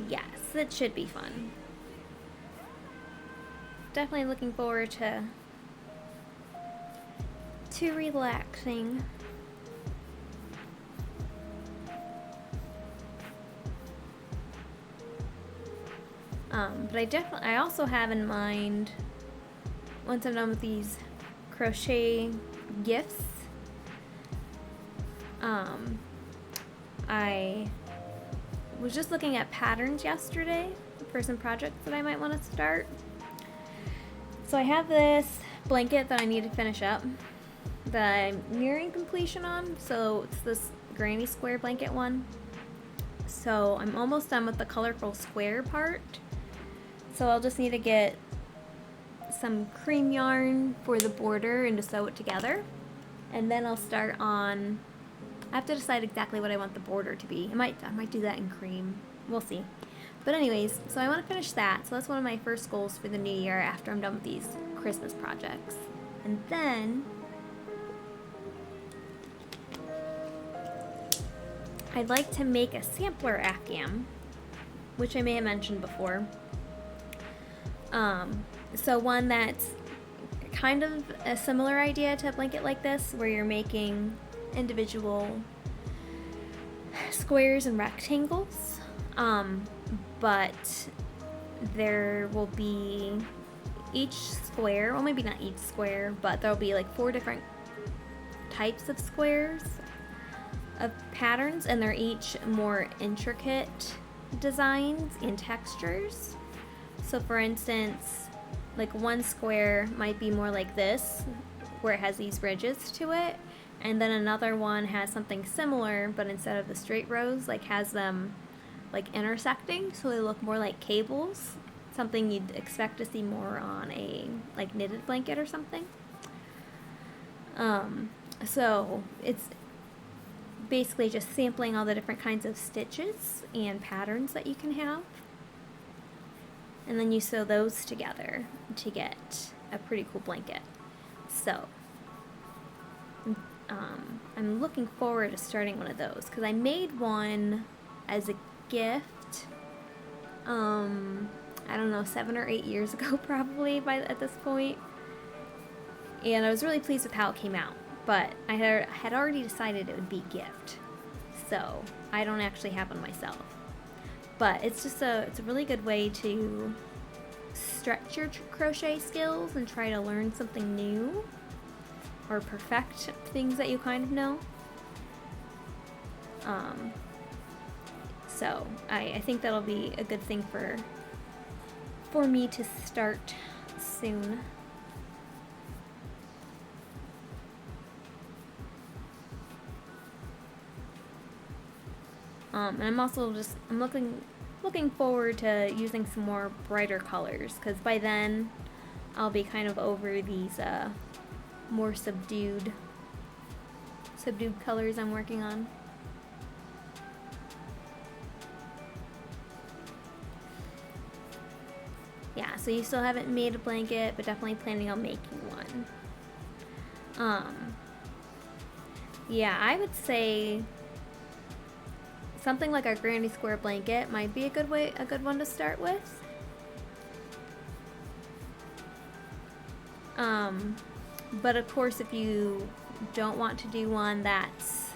Yes, it should be fun. Definitely looking forward to relaxing. But I also have in mind, once I'm done with these crochet gifts, I was just looking at patterns yesterday for some projects that I might want to start. So I have this blanket that I need to finish up that I'm nearing completion on. So it's this granny square blanket one. So I'm almost done with the colorful square part. So I'll just need to get some cream yarn for the border and to sew it together. And then I'll start on, I have to decide exactly what I want the border to be. I might do that in cream. We'll see. But anyways, so I want to finish that. So that's one of my first goals for the new year after I'm done with these Christmas projects. And then I'd like to make a sampler Afghan, which I may have mentioned before. So one that's kind of a similar idea to a blanket like this, where you're making individual squares and rectangles, but there will be each square, well maybe not each square, but there'll be like 4 different types of squares of patterns, and they're each more intricate designs and textures. So for instance, like one square might be more like this, where it has these ridges to it, and then another one has something similar, but instead of the straight rows, like has them like intersecting, so they look more like cables, something you'd expect to see more on a like knitted blanket or something. So it's basically just sampling all the different kinds of stitches and patterns that you can have, and then you sew those together to get a pretty cool blanket. So I'm looking forward to starting one of those, because I made one as a gift. I I don't know, 7 or 8 years ago probably at this point. And I was really pleased with how it came out. But I had already decided it would be gift. So I don't actually have one myself. But it's just it's a really good way to stretch your crochet skills and try to learn something new. Or perfect things that you kind of know. So I think that'll be a good thing for me to start soon. And I'm also I'm looking forward to using some more brighter colors, because by then I'll be kind of over these more subdued colors I'm working on. Yeah, so you still haven't made a blanket, but definitely planning on making one. Yeah, I would say something like our granny square blanket might be a good one to start with. But of course, if you don't want to do one that's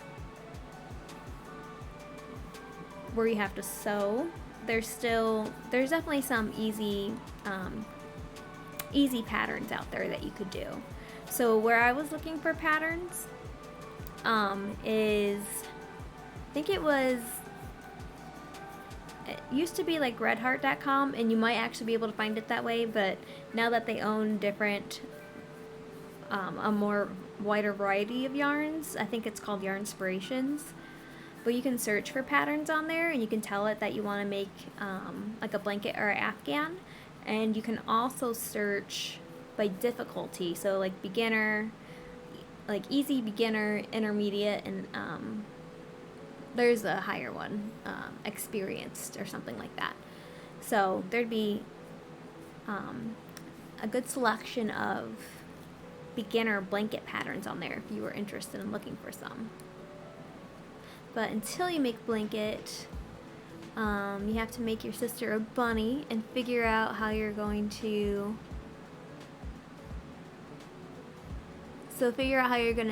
where you have to sew, there's definitely some easy patterns out there that you could do. So where I was looking for patterns is, I think it used to be like redheart.com, and you might actually be able to find it that way, but now that they own different a more wider variety of yarns, I think it's called Yarnspirations. But you can search for patterns on there, and you can tell it that you want to make like a blanket or an afghan. And you can also search by difficulty, so like beginner, like easy, beginner, intermediate, and there's a higher one, experienced or something like that. So there'd be a good selection of beginner blanket patterns on there if you were interested in looking for some. But until you make a blanket, you have to make your sister a bunny and figure out how you're going to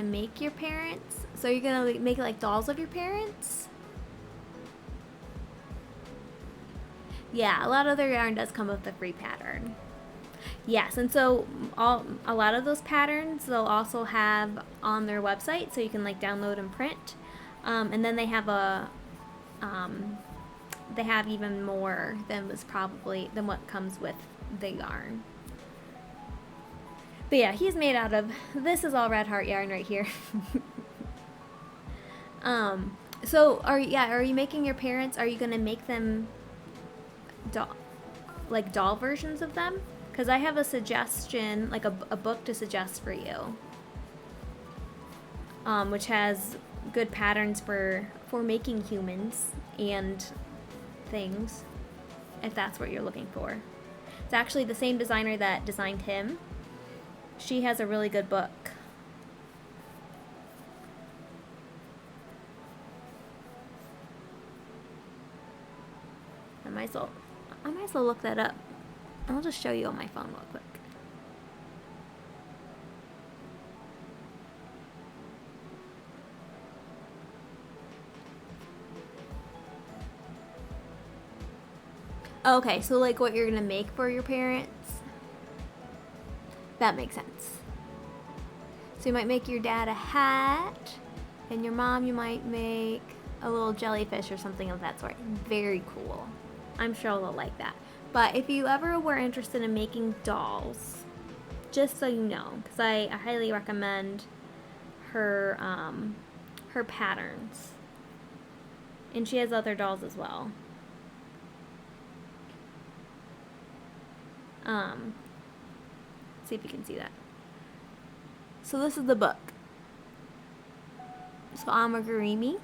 make your parents. So you're going to make like dolls of your parents? Yeah, a lot of their yarn does come with a free pattern. Yes, and so a lot of those patterns they'll also have on their website, so you can like download and print. And then they have even more than what comes with the yarn. But yeah, he's made out of, this is all Red Heart yarn right here. So are you making your parents, are you going to make them doll versions of them? Because I have a suggestion, like a book to suggest for you, which has good patterns for making humans and things, if that's what you're looking for. It's actually the same designer that designed him. She has a really good book. I might as well look that up. I'll just show you on my phone real quick. Okay, so like what you're gonna make for your parents. That makes sense. So you might make your dad a hat, and your mom you might make a little jellyfish or something of that sort. Very cool. I'm sure they'll like that. But if you ever were interested in making dolls, just so you know, because I highly recommend her patterns. And she has other dolls as well. See if you can see that. So this is the book. So Amagurumi.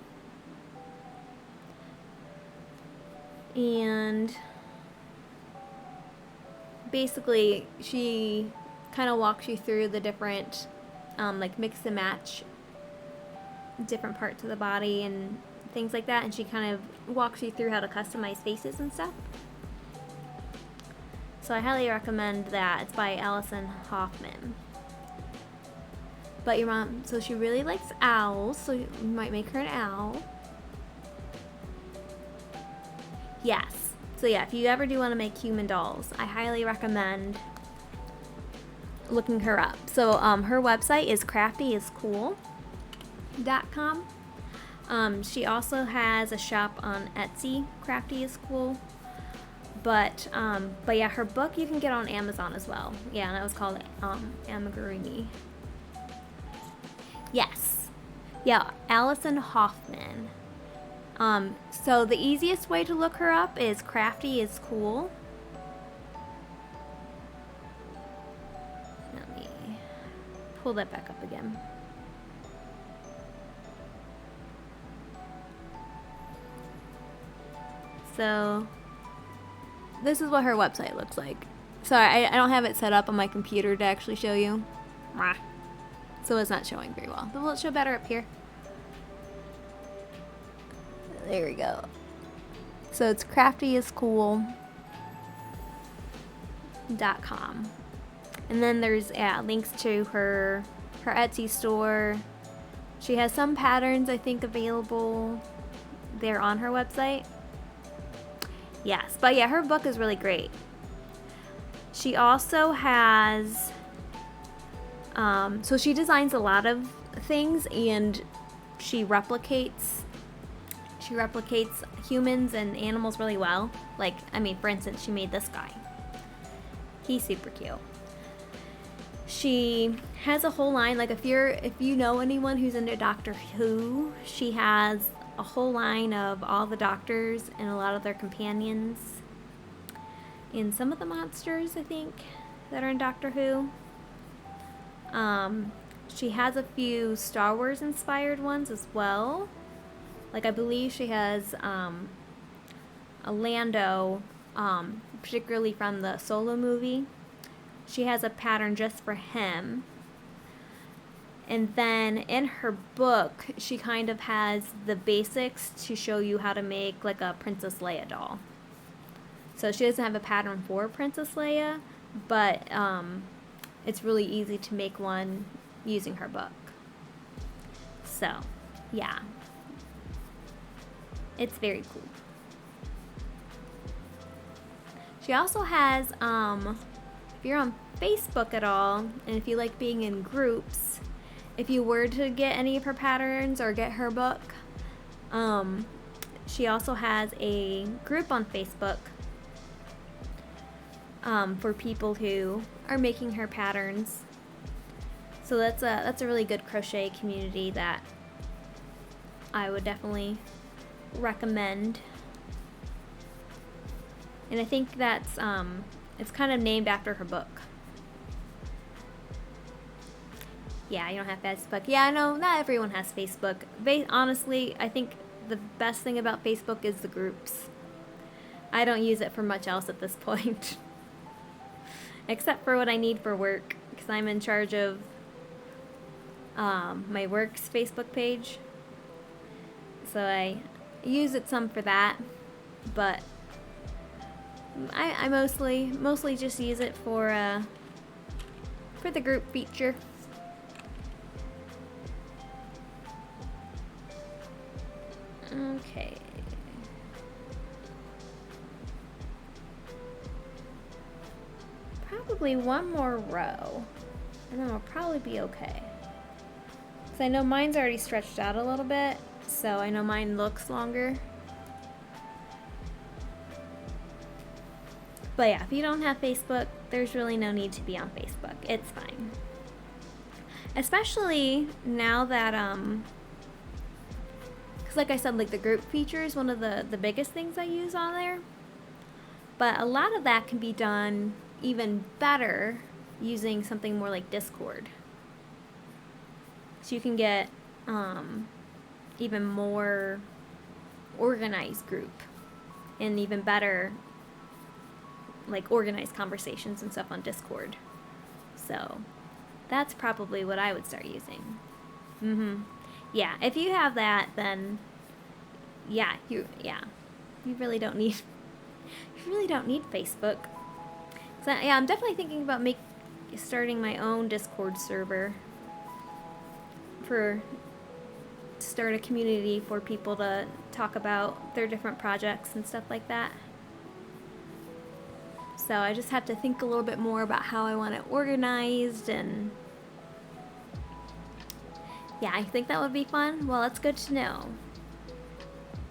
And basically she kind of walks you through the different like mix and match different parts of the body and things like that, and she kind of walks you through how to customize faces and stuff. So I highly recommend that. It's by Allison Hoffman. But your mom, so she really likes owls, so you might make her an owl. Yes. So yeah, if you ever do want to make human dolls, I highly recommend looking her up. So her website is craftyiscool.com. She also has a shop on Etsy, Crafty is Cool. But yeah, her book you can get on Amazon as well. Yeah, and that was called Amigurumi. Yes. Yeah, Allison Hoffman. So the easiest way to look her up is Crafty is Cool. Let me pull that back up again. So this is what her website looks like. Sorry, I don't have it set up on my computer to actually show you. So it's not showing very well. But will it show better up here? There we go. So it's craftyiscool.com. And then there's links to her Etsy store. She has some patterns I think available there on her website. Yes, but yeah, her book is really great. She also has so she designs a lot of things, and she replicates humans and animals really well. Like, I mean, for instance, she made this guy. He's super cute. She has a whole line, like if you know anyone who's into Doctor Who, she has a whole line of all the doctors and a lot of their companions and some of the monsters, I think, that are in Doctor Who. She has a few Star Wars inspired ones as well. Like I believe she has a Lando, particularly from the Solo movie. She has a pattern just for him. And then in her book, she kind of has the basics to show you how to make like a Princess Leia doll. So she doesn't have a pattern for Princess Leia, but it's really easy to make one using her book. So, yeah. It's very cool. She also has, if you're on Facebook at all, and if you like being in groups, if you were to get any of her patterns or get her book, she also has a group on Facebook for people who are making her patterns. So that's a really good crochet community that I would definitely recommend. And I think that's it's kind of named after her book. Yeah, you don't have Facebook. Yeah, I know not everyone has Facebook. Honestly, I think the best thing about Facebook is the groups. I don't use it for much else at this point. Except for what I need for work, because I'm in charge of my work's Facebook page. So I use it some for that, but I mostly just use it for the group feature. Okay. Probably one more row, and then we'll probably be okay. Because I know mine's already stretched out a little bit, so I know mine looks longer. But yeah, if you don't have Facebook, there's really no need to be on Facebook. It's fine. Especially now that, because like I said, like the group feature is one of the biggest things I use on there. But a lot of that can be done even better using something more like Discord. So you can get even more organized group and even better like organized conversations and stuff on Discord. So that's probably what I would start using. Yeah, if you have that, then you really don't need Facebook. So yeah, I'm definitely thinking about starting my own Discord server to start a community for people to talk about their different projects and stuff like that. So I just have to think a little bit more about how I want it organized, and yeah, I think that would be fun. Well, that's good to know,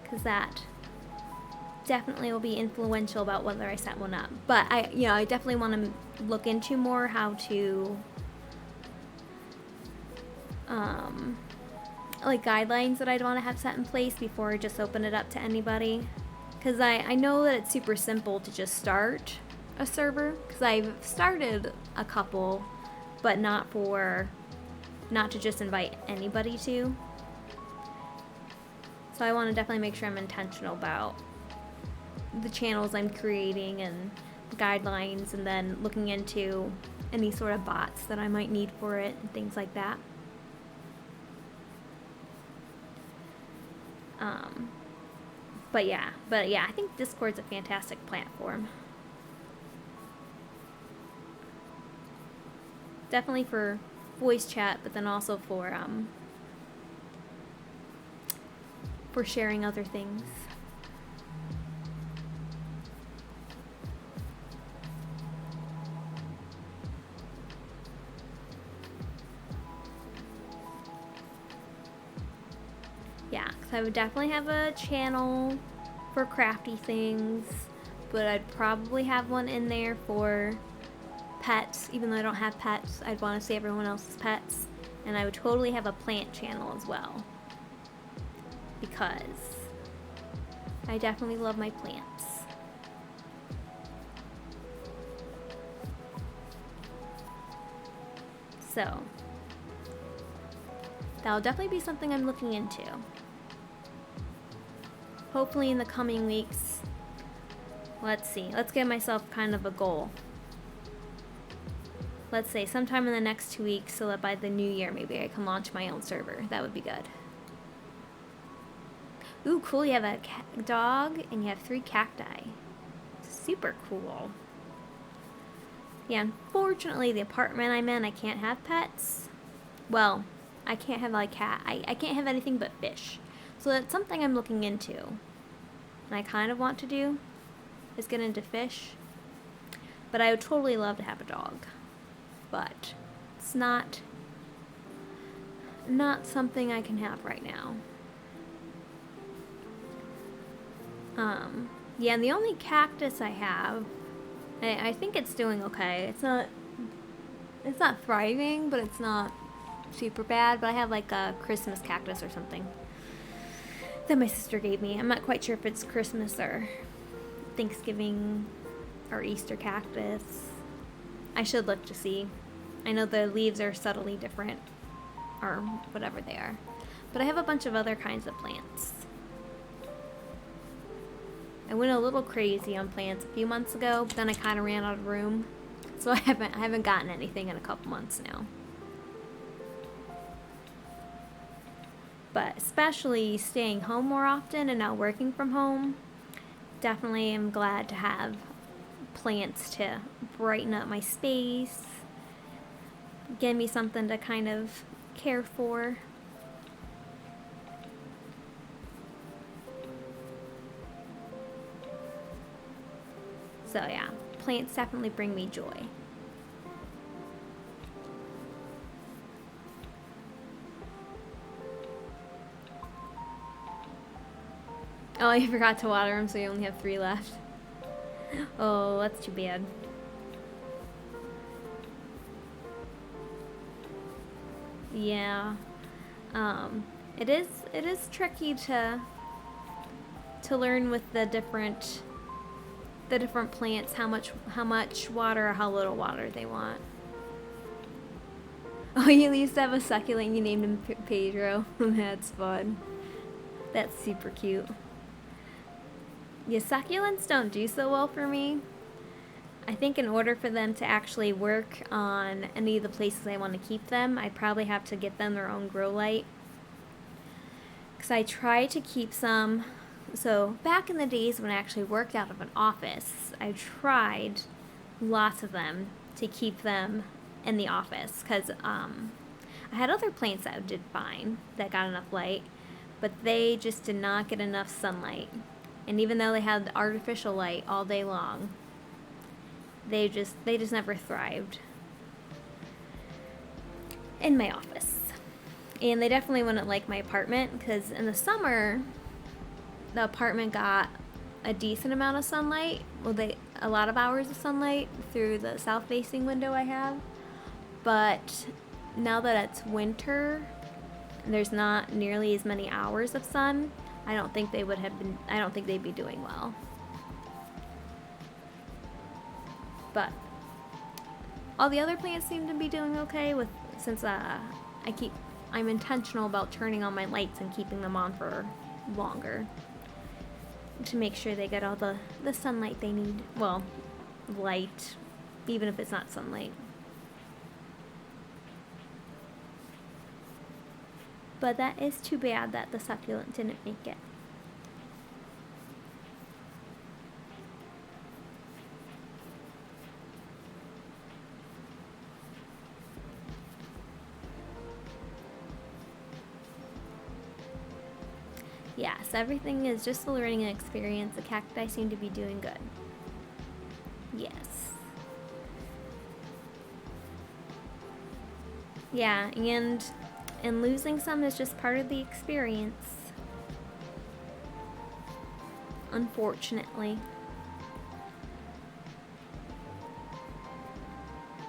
because that definitely will be influential about whether I set one up. But I definitely want to look into more how to like guidelines that I'd want to have set in place before I just open it up to anybody, because I know that it's super simple to just start a server, because I've started a couple, but not to just invite anybody to. So I want to definitely make sure I'm intentional about the channels I'm creating and guidelines, and then looking into any sort of bots that I might need for it and things like that. But yeah, I think Discord's a fantastic platform. Definitely for voice chat, but then also for sharing other things. Yeah, because I would definitely have a channel for crafty things, but I'd probably have one in there for pets. Even though I don't have pets, I'd want to see everyone else's pets. And I would totally have a plant channel as well, because I definitely love my plants. So that'll definitely be something I'm looking into. Hopefully in the coming weeks. Let's see. Let's give myself kind of a goal. Let's say sometime in the next 2 weeks, so that by the new year maybe I can launch my own server. That would be good. Ooh, cool. You have a dog and you have 3 cacti. Super cool. Yeah, unfortunately the apartment I'm in, I can't have pets. Well, I can't have like cat. I can't have anything but fish. So that's something I'm looking into. And I kind of want to do is get into fish. But I would totally love to have a dog. But it's not something I can have right now. Yeah, and the only cactus I have, I think it's doing okay. It's not thriving, but it's not super bad. But I have like a Christmas cactus or something that my sister gave me. I'm not quite sure if it's Christmas or Thanksgiving or Easter cactus. I should look to see. I know the leaves are subtly different, or whatever they are. But I have a bunch of other kinds of plants. I went a little crazy on plants a few months ago, but then I kind of ran out of room. So I haven't gotten anything in a couple months now. But especially staying home more often and now working from home, definitely am glad to have plants to brighten up my space, give me something to kind of care for. So yeah, plants definitely bring me joy. Oh, you forgot to water them, so you only have 3 left. Oh, that's too bad. Yeah. It is tricky to learn with the different plants how much water or how little water they want. Oh, you used to have a succulent, you named him Pedro. That's fun. That's super cute. Yeah, succulents don't do so well for me. I think in order for them to actually work on any of the places I want to keep them, I'd probably have to get them their own grow light. Because I try to keep some. So back in the days when I actually worked out of an office, I tried lots of them to keep them in the office, because I had other plants that did fine, that got enough light, but they just did not get enough sunlight. And even though they had artificial light all day long, they just never thrived in my office. And they definitely wouldn't like my apartment, because in the summer the apartment got a decent amount of sunlight. Well, a lot of hours of sunlight through the south facing window I have. But now that it's winter and there's not nearly as many hours of sun, I don't think they'd be doing well. But all the other plants seem to be doing okay, since I'm intentional about turning on my lights and keeping them on for longer to make sure they get all the sunlight they need. Well, light, even if it's not sunlight. But that is too bad that the succulent didn't make it. Yes, everything is just a learning experience. The cacti seem to be doing good. Yes. Yeah, and losing some is just part of the experience. Unfortunately.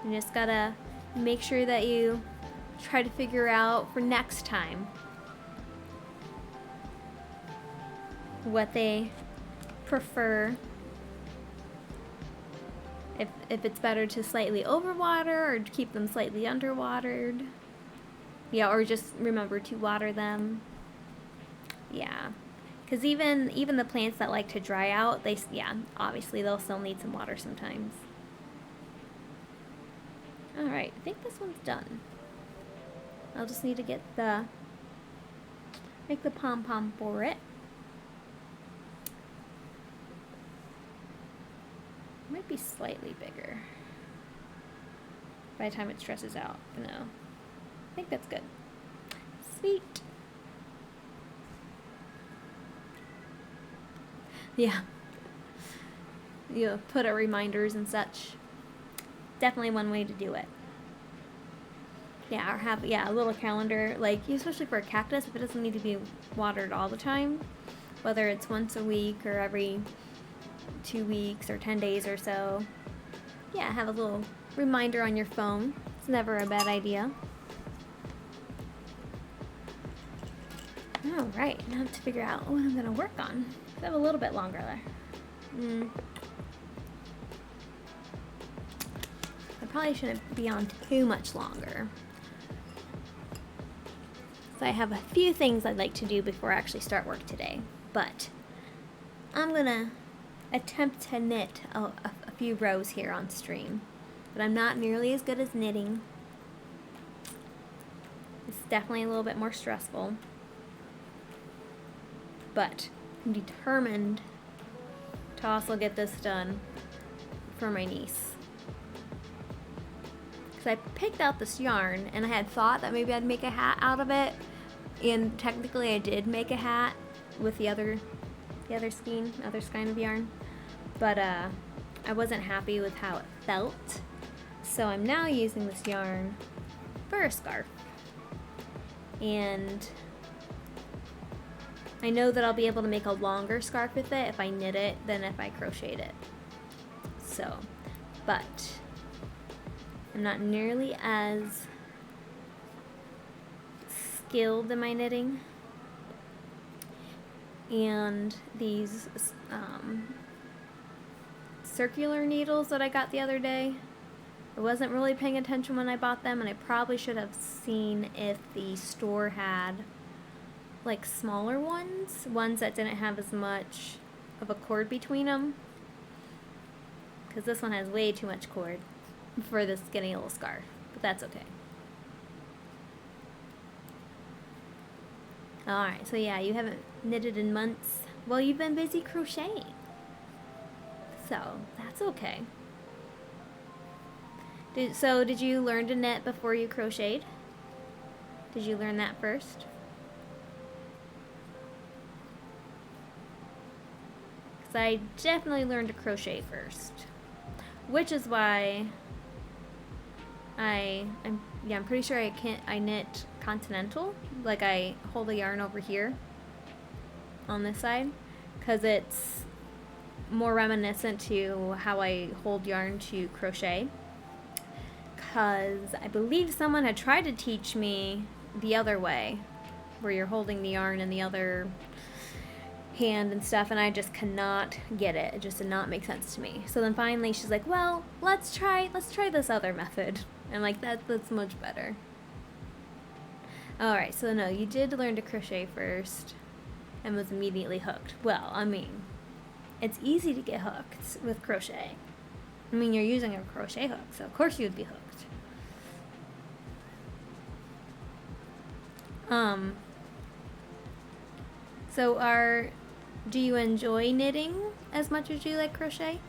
You just gotta make sure that you try to figure out for next time what they prefer. If it's better to slightly overwater or to keep them slightly underwatered. Yeah, or just remember to water them. Yeah, because even the plants that like to dry out, obviously they'll still need some water sometimes. Alright, I think this one's done. I'll just need to make the pom-pom for it. Might be slightly bigger by the time it stresses out. No, I think that's good. Sweet. Yeah. You put out reminders and such. Definitely one way to do it. Yeah, or have a little calendar, like especially for a cactus, if it doesn't need to be watered all the time, whether it's once a week or every 2 weeks or 10 days or so. Yeah, have a little reminder on your phone. It's never a bad idea. Alright, now I have to figure out what I'm going to work on. I have a little bit longer there. I probably shouldn't be on too much longer. So I have a few things I'd like to do before I actually start work today. But I'm going to attempt to knit a few rows here on stream, but I'm not nearly as good as knitting. It's definitely a little bit more stressful, but I'm determined to also get this done for my niece, because I picked out this yarn and I had thought that maybe I'd make a hat out of it, and technically I did make a hat with the other skein of yarn, but I wasn't happy with how it felt, so I'm now using this yarn for a scarf, and I know that I'll be able to make a longer scarf with it if I knit it than if I crocheted it. So, but I'm not nearly as skilled in my knitting. And these circular needles that I got the other day, I wasn't really paying attention when I bought them, and I probably should have seen if the store had like smaller ones that didn't have as much of a cord between them, because this one has way too much cord for this skinny little scarf, but that's okay. Alright, so yeah, you haven't knitted in months. Well, you've been busy crocheting, so that's okay. Did you learn to knit before you crocheted? Did you learn that first? Because I definitely learned to crochet first, which is why I'm pretty sure I knit continental. Like I hold the yarn over here on this side because it's more reminiscent to how I hold yarn to crochet. Because I believe someone had tried to teach me the other way, where you're holding the yarn in the other hand and stuff, and I just cannot get it. It just did not make sense to me. So then finally she's like, well, let's try this other method. And like, that's much better. Alright, so no, you did learn to crochet first and was immediately hooked. Well, I mean, it's easy to get hooked with crochet. I mean, you're using a crochet hook, so of course you'd be hooked. So do you enjoy knitting as much as you like crochet?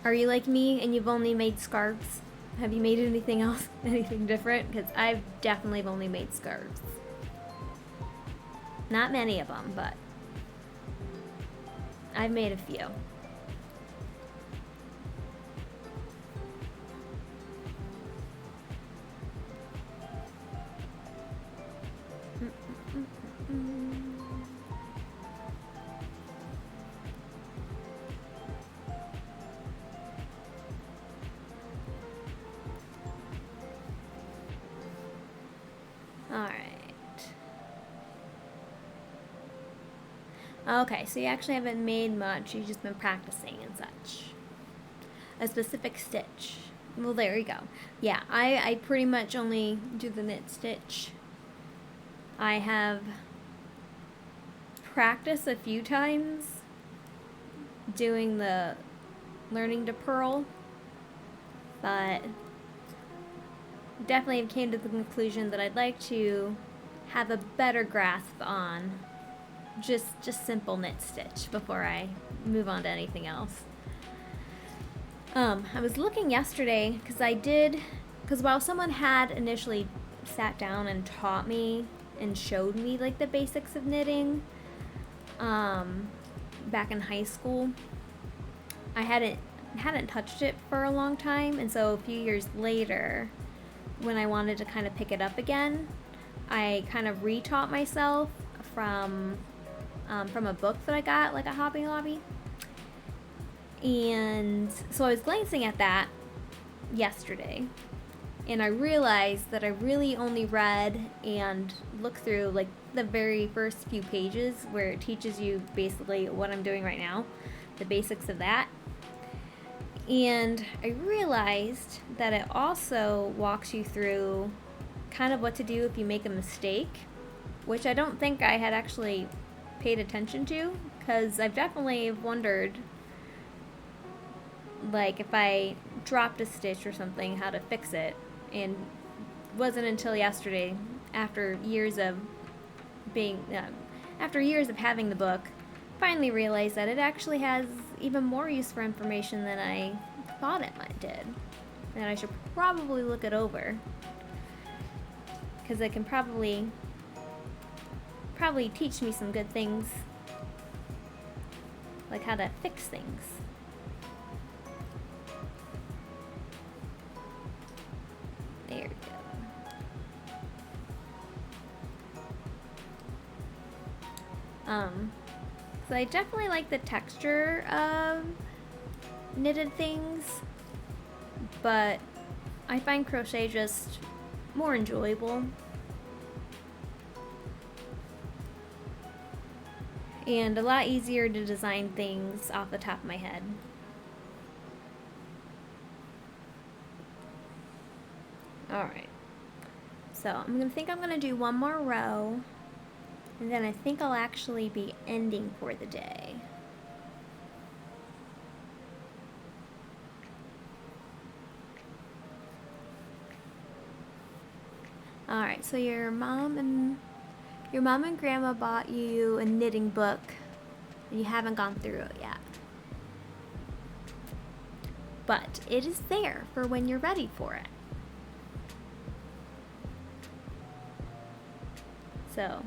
Are you like me and you've only made scarves? Have you made anything else, anything different? Because I've definitely only made scarves. Not many of them, but I've made a few. Okay, so you actually haven't made much, you've just been practicing and such. A specific stitch. Well, there you go. Yeah, I pretty much only do the knit stitch. I have practiced a few times doing the learning to purl, but definitely came to the conclusion that I'd like to have a better grasp on just simple knit stitch before I move on to anything else. I was looking yesterday because while someone had initially sat down and taught me and showed me like the basics of knitting back in high school, I hadn't touched it for a long time, and so a few years later when I wanted to kind of pick it up again, I kind of retaught myself from a book that I got, like a Hobby Lobby. And so I was glancing at that yesterday, and I realized that I really only read and looked through like the very first few pages where it teaches you basically what I'm doing right now, the basics of that. And I realized that it also walks you through kind of what to do if you make a mistake, which I don't think I had actually paid attention to, because I've definitely wondered, like, if I dropped a stitch or something, how to fix it. And it wasn't until yesterday, after years of having the book, finally realized that it actually has even more useful information than I thought it did, and I should probably look it over, because it can probably teach me some good things, like how to fix things. There we go. So I definitely like the texture of knitted things, but I find crochet just more enjoyable. And a lot easier to design things off the top of my head. Alright, so I'm gonna do one more row, and then I think I'll actually be ending for the day. Alright, so your mom and grandma bought you a knitting book and you haven't gone through it yet. But it is there for when you're ready for it. So,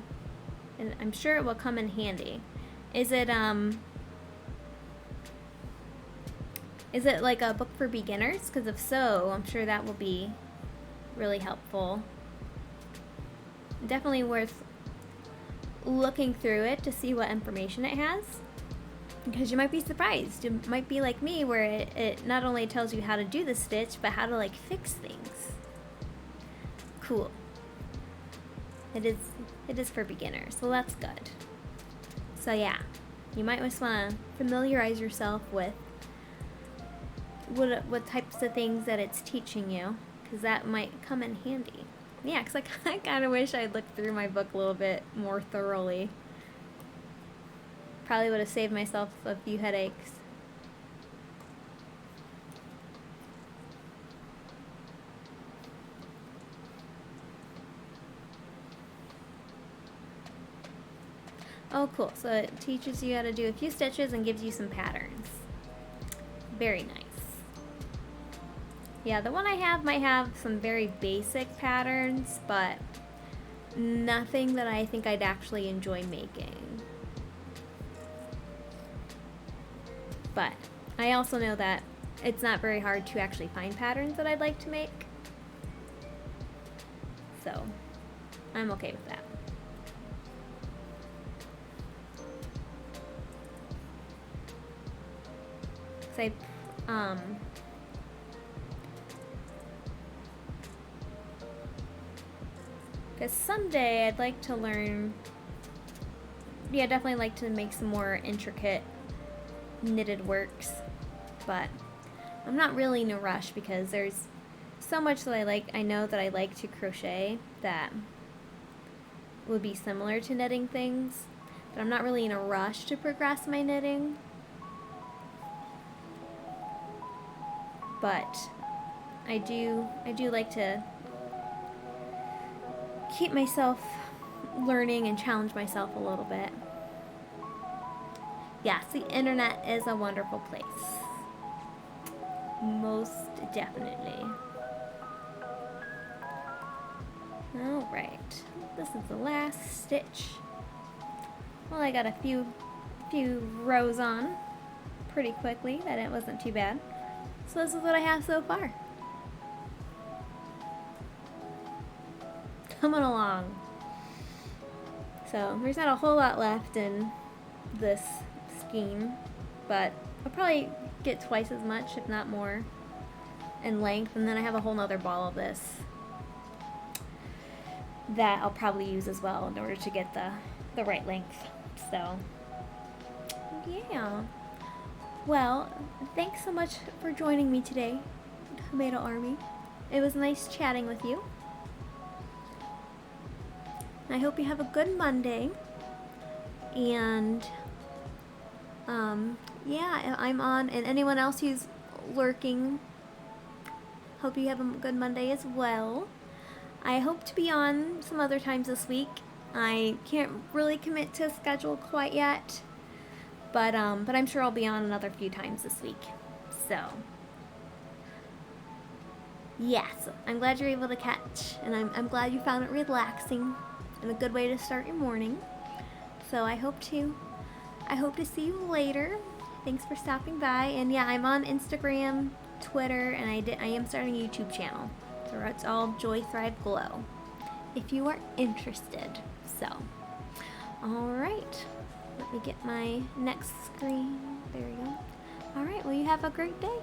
and I'm sure it will come in handy. Is it like a book for beginners? Because if so, I'm sure that will be really helpful. Definitely worth looking through it to see what information it has. Because you might be surprised. You might be like me, where it not only tells you how to do the stitch, but how to like fix things. Cool. It is for beginners, so that's good. So yeah, you might just want to familiarize yourself with what types of things that it's teaching you, because that might come in handy. Yeah, because I kind of wish I'd looked through my book a little bit more thoroughly. Probably would have saved myself a few headaches. Oh, cool. So it teaches you how to do a few stitches and gives you some patterns. Very nice. Yeah, the one I have might have some very basic patterns, but nothing that I think I'd actually enjoy making. But I also know that it's not very hard to actually find patterns that I'd like to make. So I'm okay with that. Because someday I'd like to learn, yeah, definitely like to make some more intricate knitted works, but I'm not really in a rush because there's so much that I know that I like to crochet that would be similar to knitting things, but I'm not really in a rush to progress my knitting. But I do like to keep myself learning and challenge myself a little bit. Yes, the internet is a wonderful place. Most definitely. Alright, this is the last stitch. Well, I got a few rows on pretty quickly, that it wasn't too bad. So this is what I have so far. Coming along. So there's not a whole lot left in this scheme, but I'll probably get twice as much, if not more, in length, and then I have a whole nother ball of this that I'll probably use as well in order to get the right length. So yeah. Well, thanks so much for joining me today, Tomato Army. It was nice chatting with you. I hope you have a good Monday. And yeah, I'm on, and anyone else who's lurking, hope you have a good Monday as well. I hope to be on some other times this week. I can't really commit to a schedule quite yet, but I'm sure I'll be on another few times this week. So yes, I'm glad you're able to catch, and I'm glad you found it relaxing and a good way to start your morning. So I hope to see you later. Thanks for stopping by. And yeah, I'm on Instagram, Twitter, and I am starting a YouTube channel. So it's all JoyThriveGlow if you are interested. So, alright. Let me get my next screen. There we go. Alright, well, you have a great day.